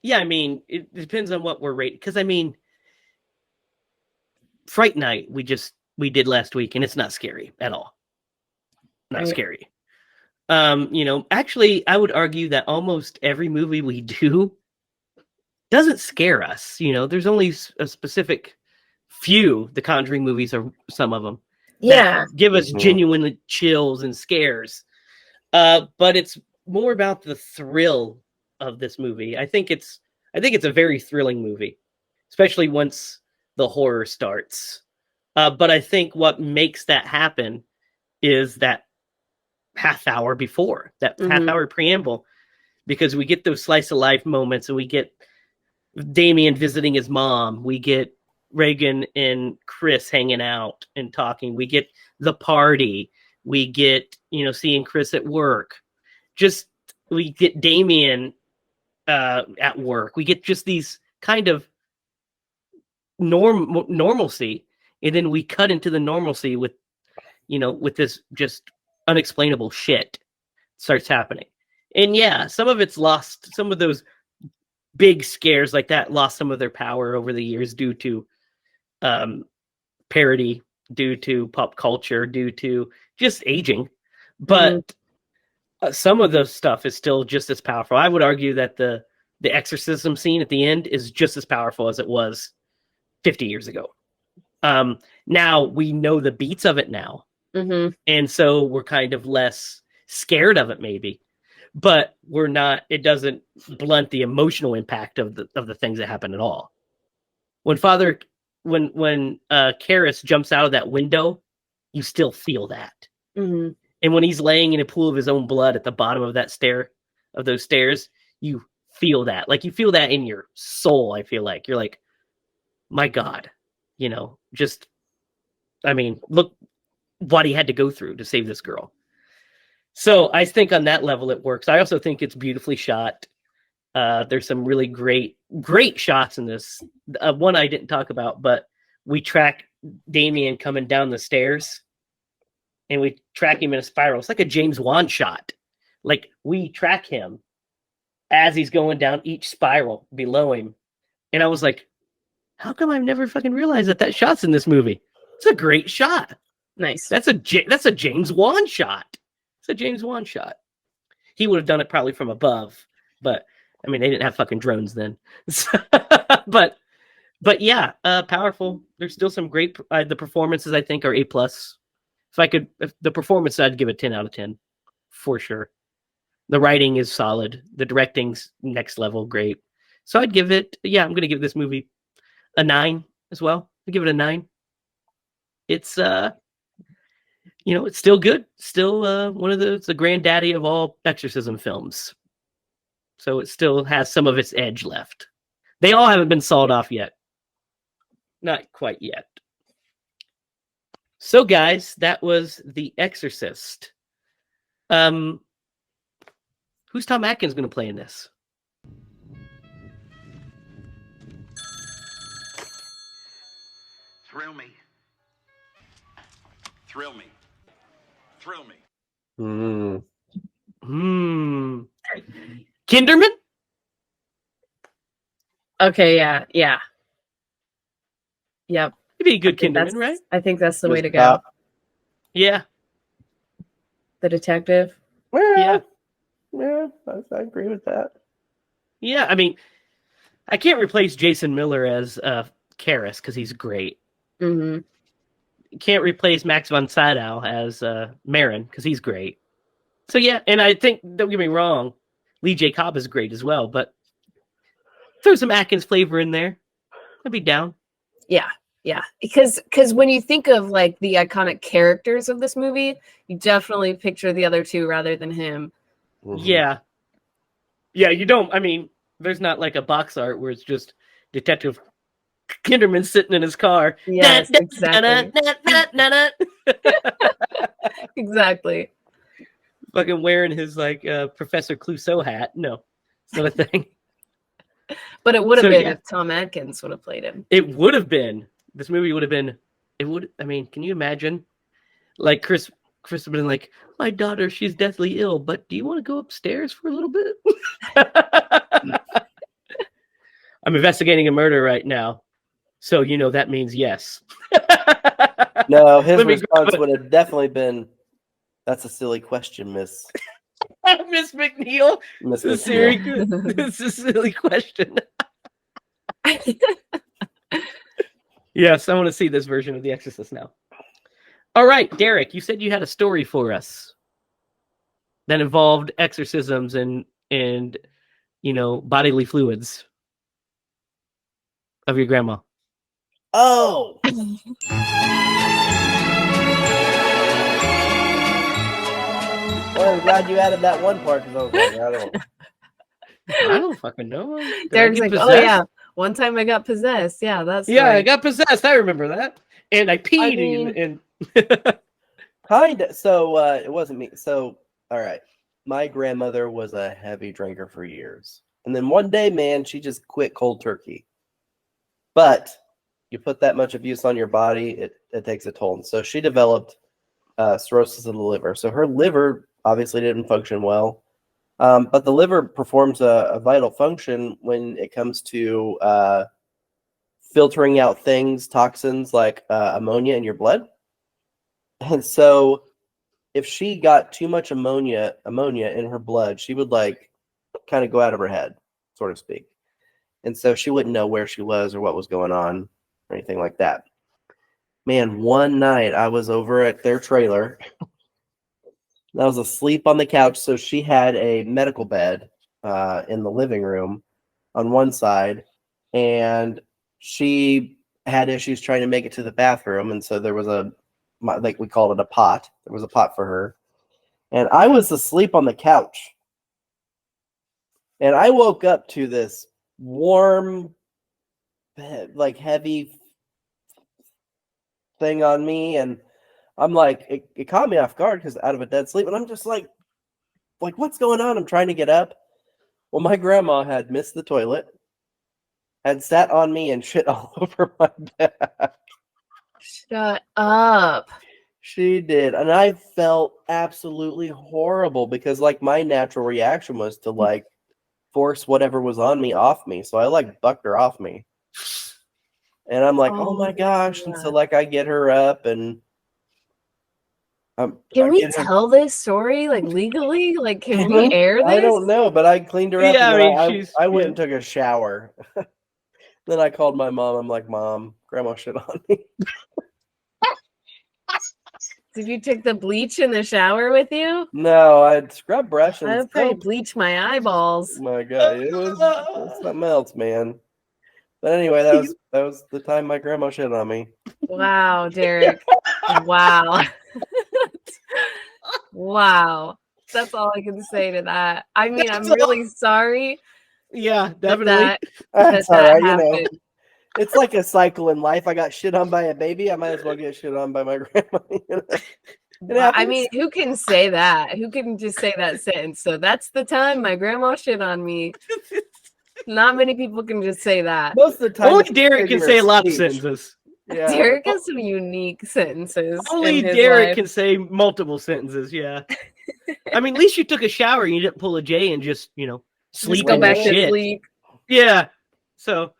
Yeah, I mean, it depends on what we're rating. Because I mean, Fright Night we did last week, and it's not scary at all. Not Right. scary. Actually, I would argue that almost every movie we do doesn't scare us. There's only a specific few. The Conjuring movies are some of them. Yeah. Give us genuine chills and scares. But it's more about the thrill of this movie. I think it's a very thrilling movie, especially once the horror starts. But I think what makes that happen is that half hour before, that half hour preamble, because we get those slice of life moments, and we get Damien visiting his mom. We get Reagan and Chris hanging out and talking. We get the party. We get, seeing Chris at work. We get Damien at work. We get just these kind of normalcy, and then we cut into the normalcy with this just unexplainable shit starts happening. And yeah, some of it's lost. Some of those big scares like that lost some of their power over the years due to parody, due to pop culture, due to just aging. But some of the stuff is still just as powerful. I would argue that the exorcism scene at the end is just as powerful as it was 50 years ago. Now we know the beats of it now. And so we're kind of less scared of it, maybe, but we're not. It doesn't blunt the emotional impact of the things that happen at all. When Karras jumps out of that window, you still feel that. And when he's laying in a pool of his own blood at the bottom of those stairs, you feel that. Like, you feel that in your soul. I feel like you're like, my God, look what he had to go through to save this girl. So I think on that level it works. I also think it's beautifully shot. There's some really great shots in this. One I didn't talk about, but we track Damien coming down the stairs, and we track him in a spiral. It's like a James Wan shot. Like, we track him as he's going down each spiral below him. And I was like, how come I've never fucking realized that shot's in this movie? It's a great shot. Nice. That's a James Wan shot. It's a James Wan shot. He would have done it probably from above, but I mean, they didn't have fucking drones then. but yeah, powerful. There's still some great. The performances, I think, are A+. If the performance, I'd give it 10 out of 10 for sure. The writing is solid. The directing's next level, great. So I'd give it. Yeah, I'm going to give this movie a 9 as well. I'd give it a 9. It's it's still good. Still it's the granddaddy of all exorcism films. So it still has some of its edge left. They all haven't been sawed off yet. Not quite yet. So guys, that was The Exorcist. Who's Tom Atkins going to play in this? Thrill me. Thrill me. Thrill me. Kinderman? Okay, yeah. Yep. He'd be a good Kinderman, right? I think that's the way to go. Yeah. The detective. Well, yeah, I agree with that. Yeah, I mean, I can't replace Jason Miller as Karras because he's great. Can't replace Max von Sydow as Marin because he's great. So yeah, and I think, don't get me wrong, Lee J. Cobb is great as well, but throw some Atkins flavor in there. I'd be down. Yeah. Because when you think of like the iconic characters of this movie, you definitely picture the other two rather than him. Yeah, you don't. I mean, there's not like a box art where it's just Detective Kinderman sitting in his car. Yes, exactly. Exactly. Fucking wearing his like Professor Clouseau hat. No, it's not a thing. But it would have So, been yeah. if Tom Atkins would have played him. It would have been. This movie would have been. It would. I mean, can you imagine? Like Chris would have been like, "My daughter, she's deathly ill, but do you want to go upstairs for a little bit?" I'm investigating a murder right now, so that means yes. No, his Let me response grab would have definitely been, "That's a silly question, Miss Miss McNeil. Miss This is McNeil." this is a silly question. Yes, I want to see this version of The Exorcist now. All right, Derek, you said you had a story for us that involved exorcisms and bodily fluids of your grandma. Oh, well, I'm glad you added that one part because I was like, I don't fucking know. Did I Derek's get like, oh possessed? yeah, one time I got possessed. Yeah, that's Yeah, I right. got possessed. I remember that. And I peed mean- and kind of. So it wasn't me. So all right, my grandmother was a heavy drinker for years, and then one day, man, she just quit cold turkey. But you put that much abuse on your body, it takes a toll. And so she developed cirrhosis of the liver. So her liver obviously didn't function well. But the liver performs a vital function when it comes to filtering out things, toxins like ammonia in your blood. And so if she got too much ammonia in her blood, she would like kind of go out of her head, so to speak. And so she wouldn't know where she was or what was going on or anything like that. Man, one night I was over at their trailer. I was asleep on the couch. So she had a medical bed in the living room on one side, and she had issues trying to make it to the bathroom. And so there was like we called it a pot. There was a pot for her. And I was asleep on the couch. And I woke up to this warm, like heavy thing on me. And I'm like, it caught me off guard because out of a dead sleep. And I'm just like, what's going on? I'm trying to get up. Well, my grandma had missed the toilet, had sat on me and shit all over my back. Shut up. She did. And I felt absolutely horrible because like my natural reaction was to like force whatever was on me off me. So I like bucked her off me. And I'm like, oh my gosh. And so like I get her up and can we tell this story like legally? Like, can we air this? I don't know, but I cleaned her up. Yeah, and I mean, I went and took a shower. Then I called my mom. I'm like, Mom, Grandma shit on me. Did you take the bleach in the shower with you? No, I'd scrub brush and I would probably bleach my eyeballs. Oh my god, it was something else, man. But anyway, that was the time my grandma shit on me. Wow, Derek. Wow. Wow. That's all I can say to that. I mean, I'm really sorry. Yeah, definitely. That's all right, happened. It's like a cycle in life. I got shit on by a baby. I might as well get shit on by my grandma. I mean, who can say that? Who can just say that sentence? So that's the time my grandma shit on me. Not many people can just say that. Most of the time, only Derek can say a lot of sentences. Yeah. Derek has some unique sentences. Only Derek can say multiple sentences. Yeah. I mean, at least you took a shower and you didn't pull a J and just sleep. Just go back shit. to sleep. Yeah. So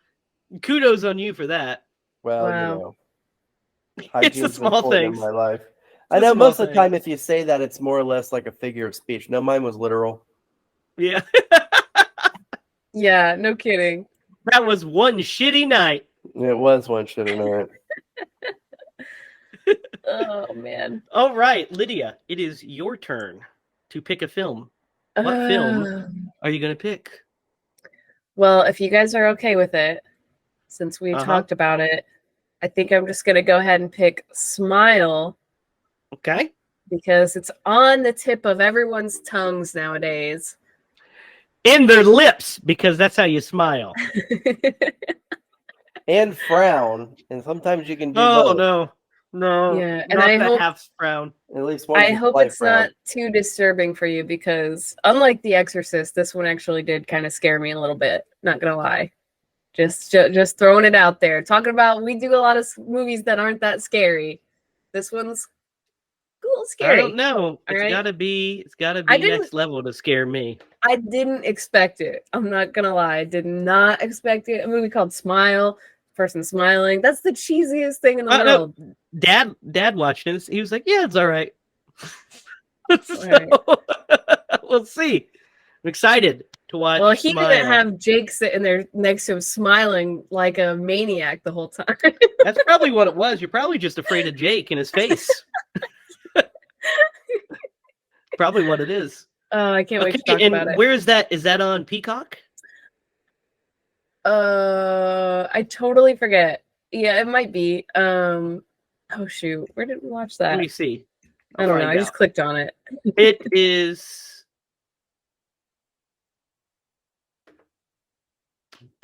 kudos on you for that. Well, wow. It's a small thing in my life. I know most of the time, if you say that, it's more or less like a figure of speech. No, mine was literal. Yeah. Yeah, no kidding. That was one shitty night. It was one shitty night. Oh man. All right, Lydia, it is your turn to pick a film. What film are you going to pick? Well, if you guys are okay with it, since we talked about it, I think I'm just going to go ahead and pick Smile. Okay. Because it's on the tip of everyone's tongues nowadays. In their lips, because that's how you smile. And frown. And sometimes you can do both. both. No. No, Yeah, and not I the hope half frown. At least one. I hope it's not too disturbing for you because unlike The Exorcist, this one actually did kind of scare me a little bit. Not gonna lie, just throwing it out there. Talking about we do a lot of movies that aren't that scary. This one's a little scary. I don't know. It's right? gotta be I didn't- next level to scare me. I didn't expect it. I'm not gonna lie. I did not expect it. A movie called Smile, person smiling. That's the cheesiest thing in the world. Dad watched it. He was like, "Yeah, it's all right." Right. We'll see. I'm excited to watch. Well, he Smile. didn't have Jake sitting there next to him smiling like a maniac the whole time. That's probably what it was. You're probably just afraid of Jake and his face. Probably what it is. Oh, I can't wait to talk and about it. where is that? Is that on Peacock? I totally forget. Yeah, it might be. Oh shoot, where did we watch that? Let me see. I don't know. I just clicked on it. It is.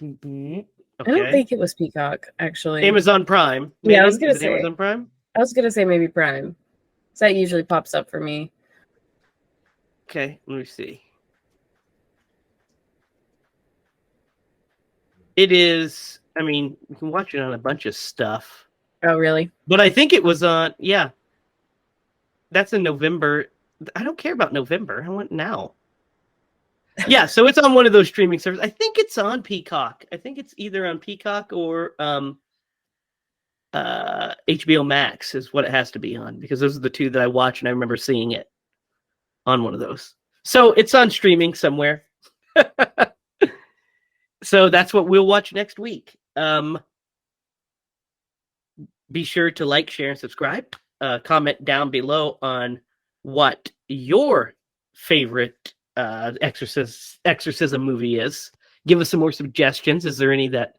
Okay. I don't think it was Peacock, actually. Amazon Prime. Maybe? Yeah, I was gonna Is it say Amazon Prime. I was gonna say maybe Prime. So that usually pops up for me. Okay, let me see. It is. I mean, you can watch it on a bunch of stuff. Oh, really? But I think it was on. Yeah, that's in November. I don't care about November. I want now. Yeah, so it's on one of those streaming services. I think it's on Peacock. I think it's either on Peacock or HBO Max is what it has to be on, because those are the two that I watch, and I remember seeing it on one of those. So it's on streaming somewhere. So that's what we'll watch next week. Be sure to like, share, and subscribe. Comment down below on what your favorite exorcism movie is. Give us some more suggestions. Is there any that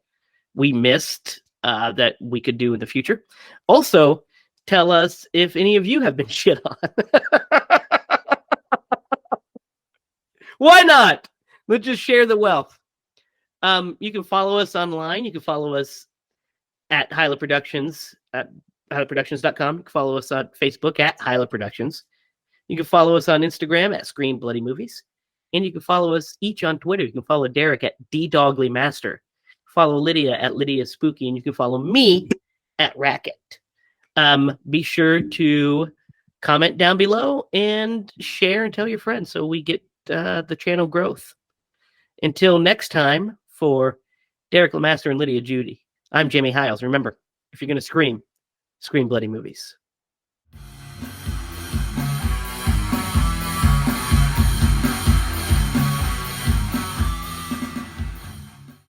we missed that we could do in the future? Also, tell us if any of you have been shit on. Why not? Let's just share the wealth. You can follow us online. You can follow us at HiLa Productions at HiLaProductions.com. You can follow us on Facebook at HiLa Productions. You can follow us on Instagram at Scream Bloody Movies. And you can follow us each on Twitter. You can follow Derek at DDoglyMaster. Follow Lydia at Lydia Spooky. And you can follow me at Racket. Be sure to comment down below and share and tell your friends so we get the channel growth. Until next time, for Derek Lemaster and Lydia Judy, I'm Jamie Hiles. Remember, if you're going to scream, scream bloody movies.